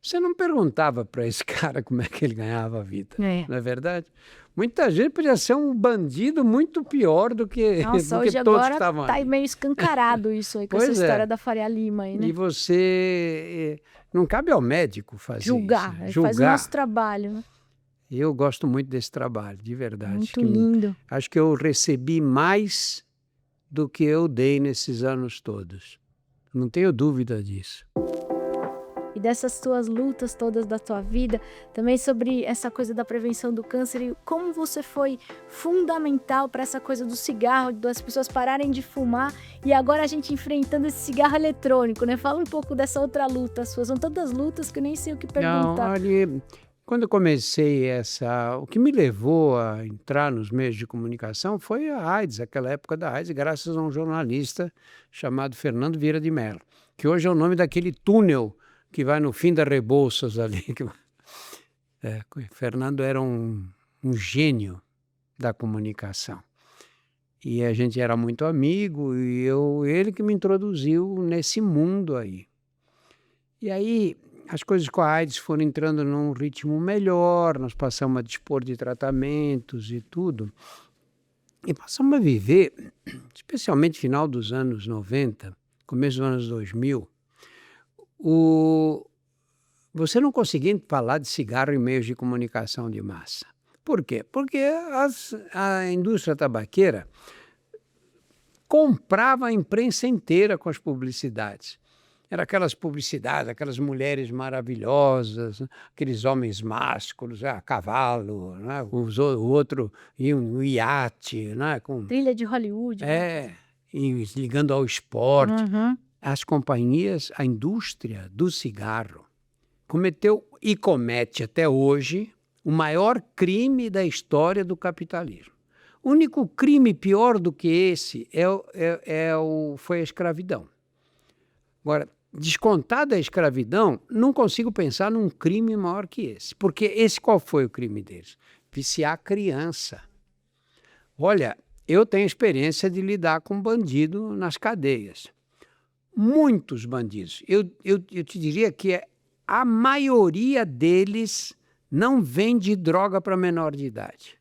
Você não perguntava para esse cara como é que ele ganhava a vida, não é verdade? Muita gente podia ser um bandido muito pior do que, Nossa, do que hoje todos agora que estavam tá ali. meio escancarado isso aí, com Pois essa é. história da Faria Lima aí, né? E você... Não cabe ao médico fazer Julgar, isso. ele faz o nosso trabalho, né? Eu gosto muito desse trabalho, de verdade. Muito lindo. Acho que eu recebi mais do que eu dei nesses anos todos. Não tenho dúvida disso. E dessas tuas lutas todas da tua vida, também sobre essa coisa da prevenção do câncer e como você foi fundamental para essa coisa do cigarro, das pessoas pararem de fumar e agora a gente enfrentando esse cigarro eletrônico, né? Fala um pouco dessa outra luta sua. São tantas lutas que eu nem sei o que Não, perguntar. olha, quando eu comecei o que me levou a entrar nos meios de comunicação foi a AIDS, aquela época da AIDS, graças a um jornalista chamado Fernando Vieira de Mello, que hoje é o nome daquele túnel que vai no fim da Rebouças ali. Fernando era um gênio da comunicação. E a gente era muito amigo e ele que me introduziu nesse mundo aí. E aí as coisas com a AIDS foram entrando num ritmo melhor, nós passamos a dispor de tratamentos e tudo. E passamos a viver, especialmente no final dos anos 90, começo dos anos 2000, você não conseguia falar de cigarro em meios de comunicação de massa. Por quê? Porque a indústria tabaqueira comprava a imprensa inteira com as publicidades. Era aquelas publicidades, aquelas mulheres maravilhosas, aqueles homens másculos, a cavalo, né? O outro ia um iate, né? Com Trilha de Hollywood. e ligando ao esporte. Uhum. As companhias, a indústria do cigarro cometeu e comete até hoje o maior crime da história do capitalismo. O único crime pior do que esse foi a escravidão. Agora, descontada a escravidão, não consigo pensar num crime maior que esse. Porque qual foi o crime deles? Viciar a criança. Olha, eu tenho experiência de lidar com bandido nas cadeias. Muitos bandidos. Eu te diria que a maioria deles não vende droga para menor de idade.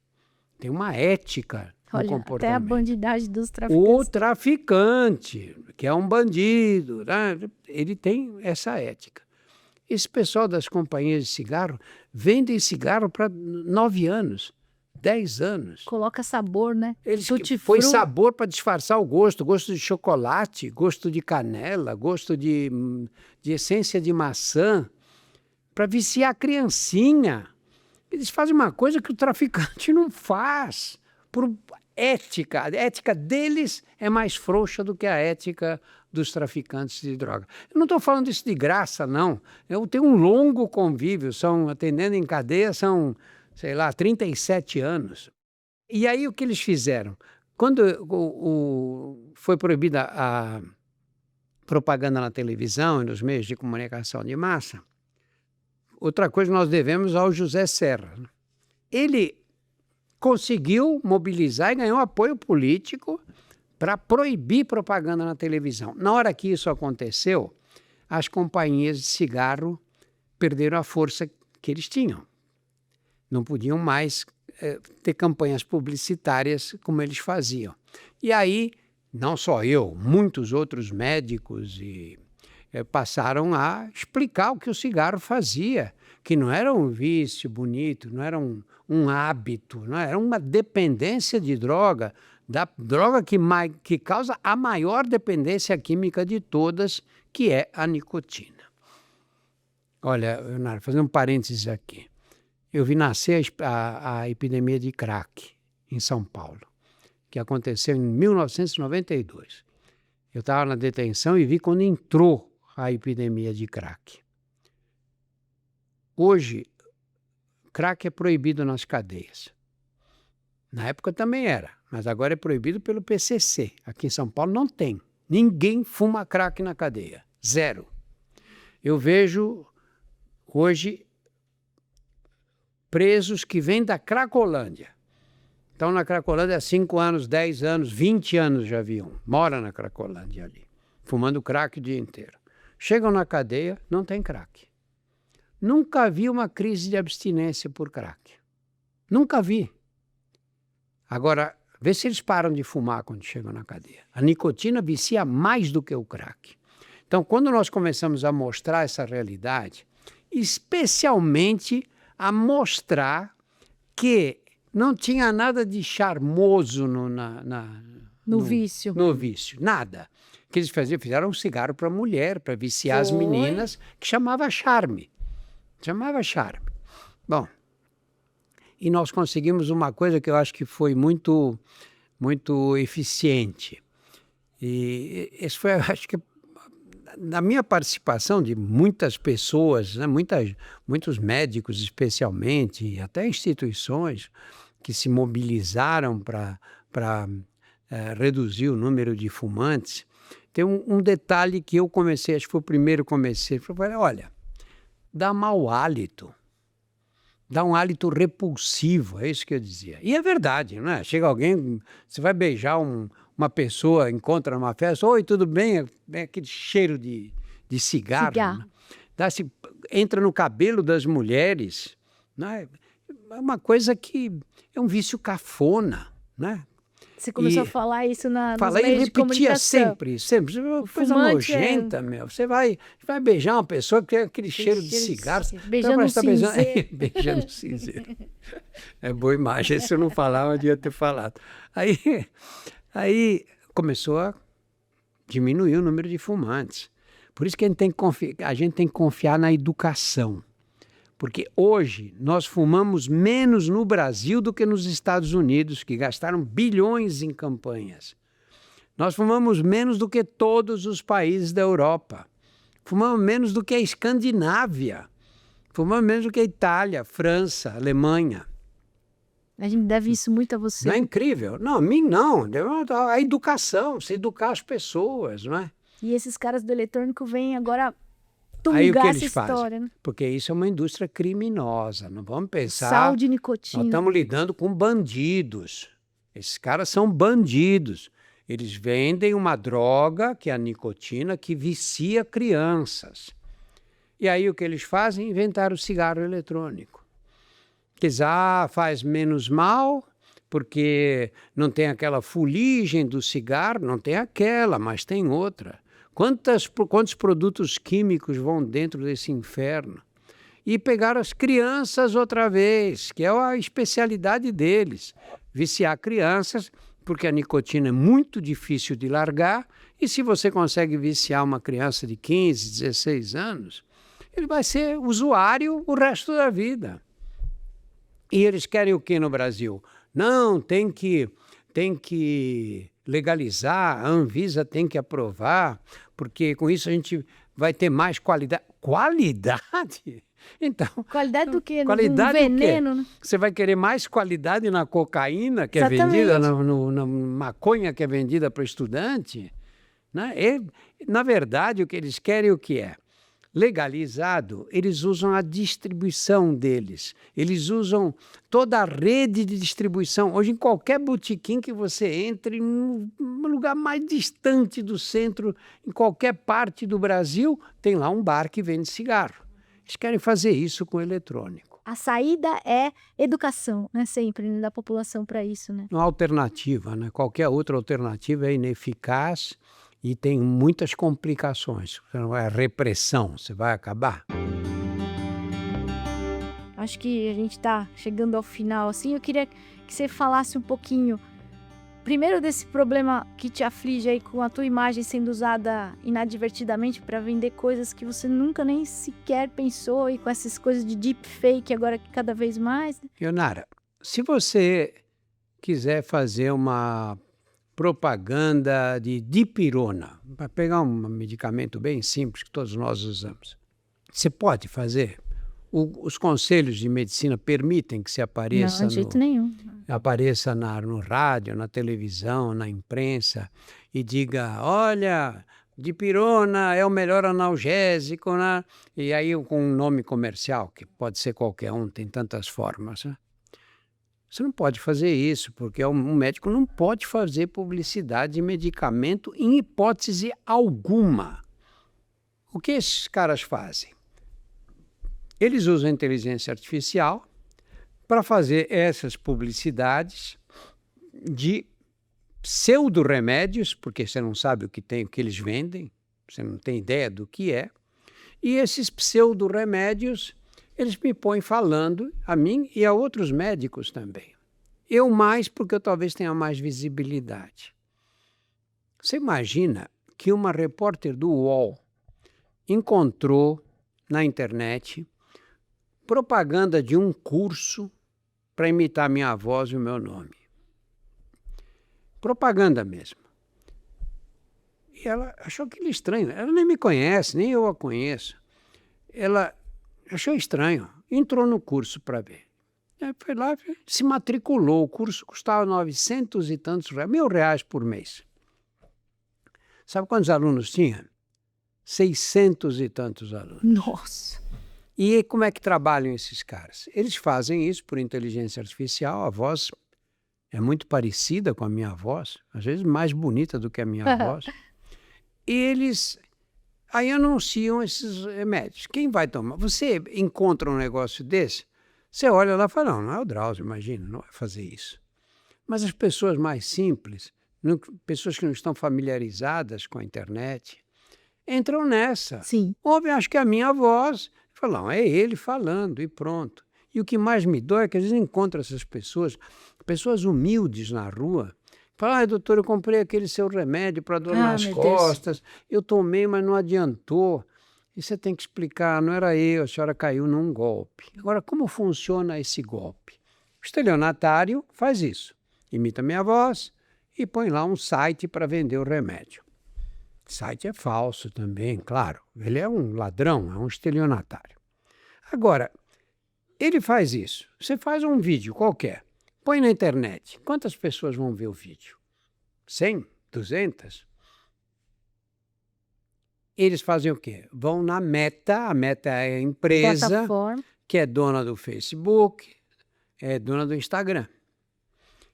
Tem uma ética no comportamento. Até a bandidagem dos traficantes. O traficante, que é um bandido, né? Ele tem essa ética. Esse pessoal das companhias de cigarro vendem cigarro para 9 anos, 10 anos. Coloca sabor, né? Foi sabor para disfarçar o gosto de chocolate, gosto de canela, gosto de essência de maçã, para viciar a criancinha. Eles fazem uma coisa que o traficante não faz, por ética. A ética deles é mais frouxa do que a ética dos traficantes de droga. Eu não estou falando isso de graça, não. Eu tenho um longo convívio, atendendo em cadeia, são, 37 anos. E aí o que eles fizeram? Quando foi proibida a propaganda na televisão e nos meios de comunicação de massa, outra coisa nós devemos ao José Serra. Ele conseguiu mobilizar e ganhou apoio político para proibir propaganda na televisão. Na hora que isso aconteceu, as companhias de cigarro perderam a força que eles tinham. Não podiam mais ter campanhas publicitárias como eles faziam. E aí, não só eu, muitos outros médicos passaram a explicar o que o cigarro fazia, que não era um vício bonito, não era um hábito, não era uma dependência de droga, da droga que causa a maior dependência química de todas, que é a nicotina. Olha, Leonardo, fazer um parênteses aqui. Eu vi nascer a epidemia de crack em São Paulo, que aconteceu em 1992. Eu estava na detenção e vi quando entrou a epidemia de crack. Hoje, crack é proibido nas cadeias. Na época também era, mas agora é proibido pelo PCC. Aqui em São Paulo não tem. Ninguém fuma crack na cadeia. Zero. Eu vejo hoje presos que vêm da Cracolândia. Estão na Cracolândia há 5 anos, 10 anos, 20 anos já viam. Mora na Cracolândia ali, fumando crack o dia inteiro. Chegam na cadeia, não tem crack. Nunca vi uma crise de abstinência por crack. Nunca vi. Agora, vê se eles param de fumar quando chegam na cadeia. A nicotina vicia mais do que o crack. Então, quando nós começamos a mostrar essa realidade, especialmente a mostrar que não tinha nada de charmoso No vício. No vício, nada. O que eles fizeram um cigarro para mulher, para viciar as Foi. meninas, que chamava charme. Chamava charme. Bom, e nós conseguimos uma coisa que eu acho que foi muito, muito eficiente. E esse foi, acho que, na minha participação de muitas pessoas, né, muitos médicos especialmente, e até instituições que se mobilizaram para reduzir o número de fumantes, tem um detalhe que eu comecei, acho que foi o primeiro que comecei, falei, olha, dá mau hálito, dá um hálito repulsivo, é isso que eu dizia. E é verdade, não é? Chega alguém, você vai beijar uma pessoa, encontra numa festa, oi, tudo bem? É aquele cheiro de cigarro. Né? Entra no cabelo das mulheres, né? É uma coisa que é um vício cafona, né? Você começou a falar isso nos Falei meios e de comunicação. sempre. Uma coisa nojenta, meu. Você vai beijar uma pessoa que tem aquele cheiro de cigarro. Beijando cinzeiro. Beijando cinzeiro. É boa imagem. Esse eu não falava, eu devia ter falado. Aí começou a diminuir o número de fumantes. Por isso que a gente tem que confiar na educação. Porque hoje nós fumamos menos no Brasil do que nos Estados Unidos, que gastaram bilhões em campanhas. Nós fumamos menos do que todos os países da Europa. Fumamos menos do que a Escandinávia. Fumamos menos do que a Itália, França, Alemanha. A gente deve isso muito a você. Não é incrível? Não, a mim não. A educação, se educar as pessoas, não é? E esses caras do eletrônico vêm agora aí o que tungar eles essa história, fazem? né? Porque isso é uma indústria criminosa. Não vamos pensar... Sal de Nós nicotina. estamos lidando com bandidos. Esses caras são bandidos. Eles vendem uma droga, que é a nicotina, que vicia crianças. E aí o que eles fazem? Inventaram o cigarro eletrônico. Quer dizer, faz menos mal, porque não tem aquela fuligem do cigarro, não tem aquela, mas tem outra. Quantos produtos químicos vão dentro desse inferno? E pegar as crianças outra vez, que é a especialidade deles. Viciar crianças, porque a nicotina é muito difícil de largar, e se você consegue viciar uma criança de 15, 16 anos, ele vai ser usuário o resto da vida. E eles querem o que no Brasil? Não, tem que legalizar, a Anvisa tem que aprovar, porque com isso a gente vai ter mais qualidade. Qualidade? Então, qualidade do quê? Qualidade no veneno, né? Você vai querer mais qualidade na cocaína que Exatamente. É vendida, na maconha que é vendida para o estudante? Né? Na verdade, o que eles querem o que é? Legalizado, eles usam a distribuição deles. Eles usam toda a rede de distribuição. Hoje, em qualquer botequim que você entre, no lugar mais distante do centro, em qualquer parte do Brasil, tem lá um bar que vende cigarro. Eles querem fazer isso com o eletrônico. A saída é educação, né? Sempre, né? Da população para isso, né? Uma alternativa, né? Qualquer outra alternativa é ineficaz e tem muitas complicações. É repressão, você vai acabar. Acho que a gente está chegando ao final, assim. Eu queria que você falasse um pouquinho, primeiro, desse problema que te aflige aí com a tua imagem sendo usada inadvertidamente para vender coisas que você nunca nem sequer pensou, e com essas coisas de deepfake agora cada vez mais. Ionara, se você quiser fazer uma propaganda de dipirona, para pegar um medicamento bem simples que todos nós usamos, você pode fazer? Os conselhos de medicina permitem que se apareça Não, de jeito nenhum. Apareça no rádio, na televisão, na imprensa e diga, olha, dipirona é o melhor analgésico, né? E aí com um nome comercial, que pode ser qualquer um, tem tantas formas, né? Você não pode fazer isso, porque um médico não pode fazer publicidade de medicamento em hipótese alguma. O que esses caras fazem? Eles usam a inteligência artificial para fazer essas publicidades de pseudo-remédios, porque você não sabe o que tem, o que eles vendem, você não tem ideia do que é. E esses pseudo-remédios, eles me põem falando, a mim e a outros médicos também. Eu mais, porque eu talvez tenha mais visibilidade. Você imagina que uma repórter do UOL encontrou na internet propaganda de um curso para imitar minha voz e o meu nome. Propaganda mesmo. E ela achou aquilo estranho. Ela nem me conhece, nem eu a conheço. Ela achou estranho. Entrou no curso para ver. Aí foi lá, se matriculou. O curso custava 900 e tantos reais, R$ 1.000 por mês. Sabe quantos alunos tinha? 600 e tantos alunos. Nossa! E como é que trabalham esses caras? Eles fazem isso por inteligência artificial. A voz é muito parecida com a minha voz, às vezes mais bonita do que a minha voz. E eles aí anunciam esses remédios. Quem vai tomar? Você encontra um negócio desse, você olha lá e fala, não é o Drauzio, imagina, não vai fazer isso. Mas as pessoas mais simples, pessoas que não estão familiarizadas com a internet, entram nessa. Sim. Ouvem, acho que é a minha voz, falam, é ele falando e pronto. E o que mais me dói é que às vezes encontro essas pessoas humildes na rua, falam, doutor, eu comprei aquele seu remédio para dor nas costas, eu tomei, mas não adiantou. E você tem que explicar, não era eu, a senhora caiu num golpe. Agora, como funciona esse golpe? O estelionatário faz isso, imita minha voz e põe lá um site para vender o remédio. O site é falso também, claro, ele é um ladrão, é um estelionatário. Agora, ele faz isso, você faz um vídeo qualquer, põe na internet. Quantas pessoas vão ver o vídeo? 100? 200? Eles fazem o quê? Vão na Meta, a Meta é a empresa Plataforma. que é dona do Facebook, é dona do Instagram.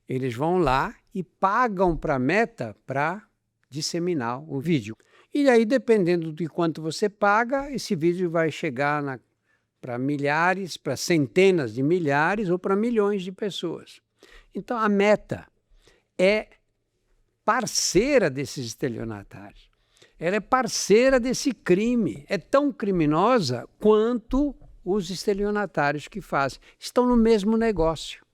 Eles vão lá e pagam para a Meta para disseminar o vídeo. E aí, dependendo de quanto você paga, esse vídeo vai chegar para milhares, para centenas de milhares ou para milhões de pessoas. Então, a Meta é parceira desses estelionatários. Ela é parceira desse crime. É tão criminosa quanto os estelionatários que fazem. Estão no mesmo negócio.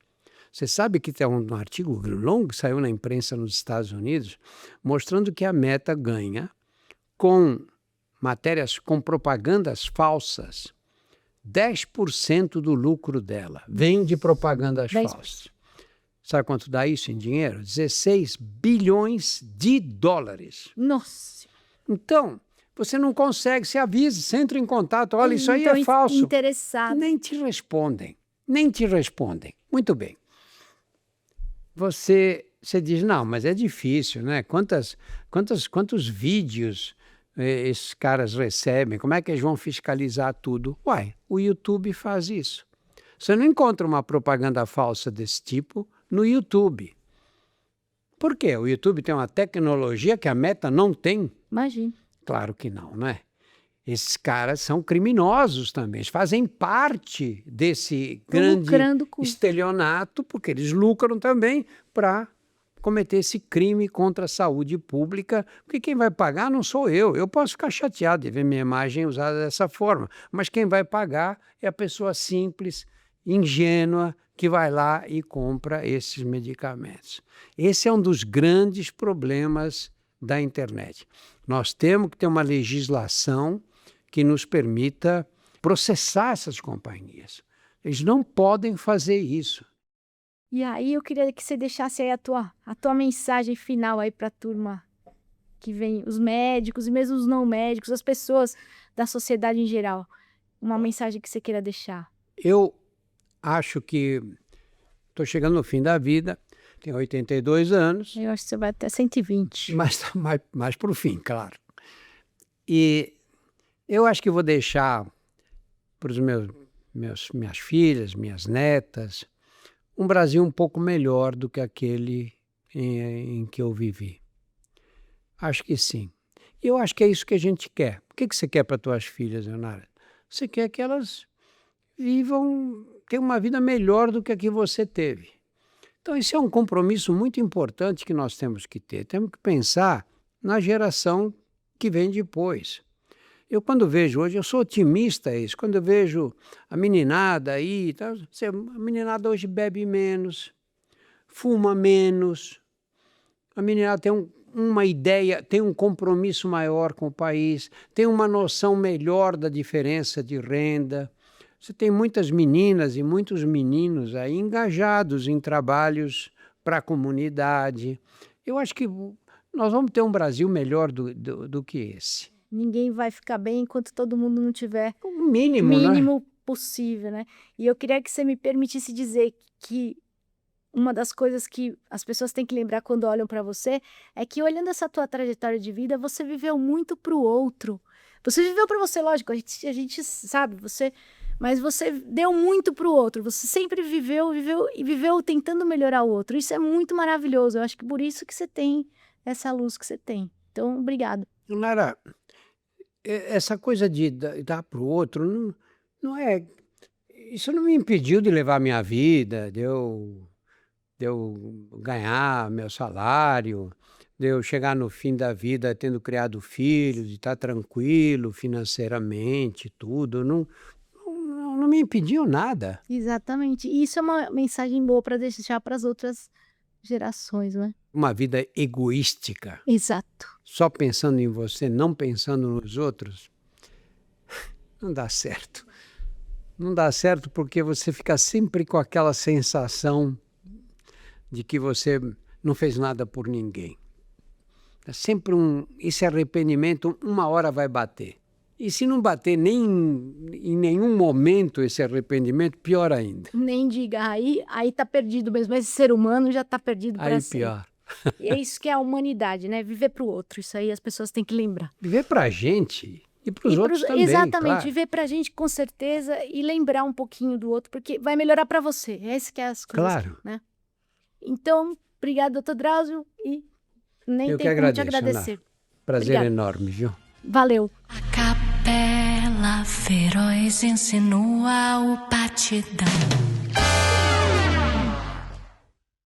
Você sabe que tem um artigo longo que saiu na imprensa nos Estados Unidos mostrando que a Meta ganha com matérias, com propagandas falsas, 10% do lucro dela vem de propagandas 10%. falsas. Sabe quanto dá isso em dinheiro? 16 bilhões de dólares. Nossa! Então, você não consegue, se avisa, você entra em contato, olha, isso aí é falso. Interessado. Nem te respondem, nem te respondem. Muito bem. Você diz, não, mas é difícil, né? Quantos vídeos esses caras recebem? Como é que eles vão fiscalizar tudo? Uai, o YouTube faz isso. Você não encontra uma propaganda falsa desse tipo no YouTube. Por quê? O YouTube tem uma tecnologia que a Meta não tem? Imagina. Claro que não, né? Esses caras são criminosos também, eles fazem parte desse grande estelionato, porque eles lucram também para cometer esse crime contra a saúde pública, porque quem vai pagar não sou eu. Eu posso ficar chateado de ver minha imagem usada dessa forma, mas quem vai pagar é a pessoa simples, ingênua, que vai lá e compra esses medicamentos. Esse é um dos grandes problemas da internet. Nós temos que ter uma legislação que nos permita processar essas companhias. Eles não podem fazer isso. E aí eu queria que você deixasse aí a tua mensagem final aí para a turma que vem, os médicos e mesmo os não médicos, as pessoas da sociedade em geral. Uma mensagem que você queira deixar. Eu acho que estou chegando no fim da vida, tenho 82 anos. Eu acho que você vai até 120. Mas mais para o fim, claro. E eu acho que vou deixar para os minhas filhas, minhas netas, um Brasil um pouco melhor do que aquele em que eu vivi. Acho que sim. E eu acho que é isso que a gente quer. O que você quer para tuas filhas, Leonardo? Você quer que elas tenham uma vida melhor do que a que você teve. Então, esse é um compromisso muito importante que nós temos que ter. Temos que pensar na geração que vem depois. Eu, quando vejo hoje, eu sou otimista a isso. Quando eu vejo a meninada aí, tá, a meninada hoje bebe menos, fuma menos, a meninada tem uma ideia, tem um compromisso maior com o país, tem uma noção melhor da diferença de renda. Você tem muitas meninas e muitos meninos aí engajados em trabalhos para a comunidade. Eu acho que nós vamos ter um Brasil melhor do que esse. Ninguém vai ficar bem enquanto todo mundo não tiver O mínimo, né? mínimo possível, né? E eu queria que você me permitisse dizer que uma das coisas que as pessoas têm que lembrar quando olham para você é que, olhando essa tua trajetória de vida, você viveu muito para o outro. Você viveu para você, lógico, a gente sabe, mas você deu muito para o outro. Você sempre viveu tentando melhorar o outro. Isso é muito maravilhoso. Eu acho que por isso que você tem essa luz que você tem. Então, obrigado. Lara, essa coisa de dar para o outro, não é... Isso não me impediu de levar minha vida, de eu ganhar meu salário, de eu chegar no fim da vida tendo criado filhos, de estar tranquilo financeiramente, tudo. Não me impediu nada. Exatamente. E isso é uma mensagem boa para deixar para as outras gerações, né? Uma vida egoística, Exato. só pensando em você, não pensando nos outros, não dá certo. Não dá certo porque você fica sempre com aquela sensação de que você não fez nada por ninguém. É sempre esse arrependimento, uma hora vai bater. E se não bater em nenhum momento esse arrependimento, pior ainda. Nem diga, aí tá perdido mesmo. Esse ser humano já tá perdido para Aí sempre. pior. E é isso que é a humanidade, né? Viver para o outro. Isso aí as pessoas têm que lembrar. Viver pra gente e pros outros também, exatamente, claro. viver pra gente com certeza e lembrar um pouquinho do outro, porque vai melhorar para você. É esse que é as coisas, Claro. né? Então, obrigado, doutor Drauzio, e nem Eu tem que como te agradeço, agradecer. Ana. Prazer Obrigada. enorme, viu? Valeu. A capela feroz insinua o batidão.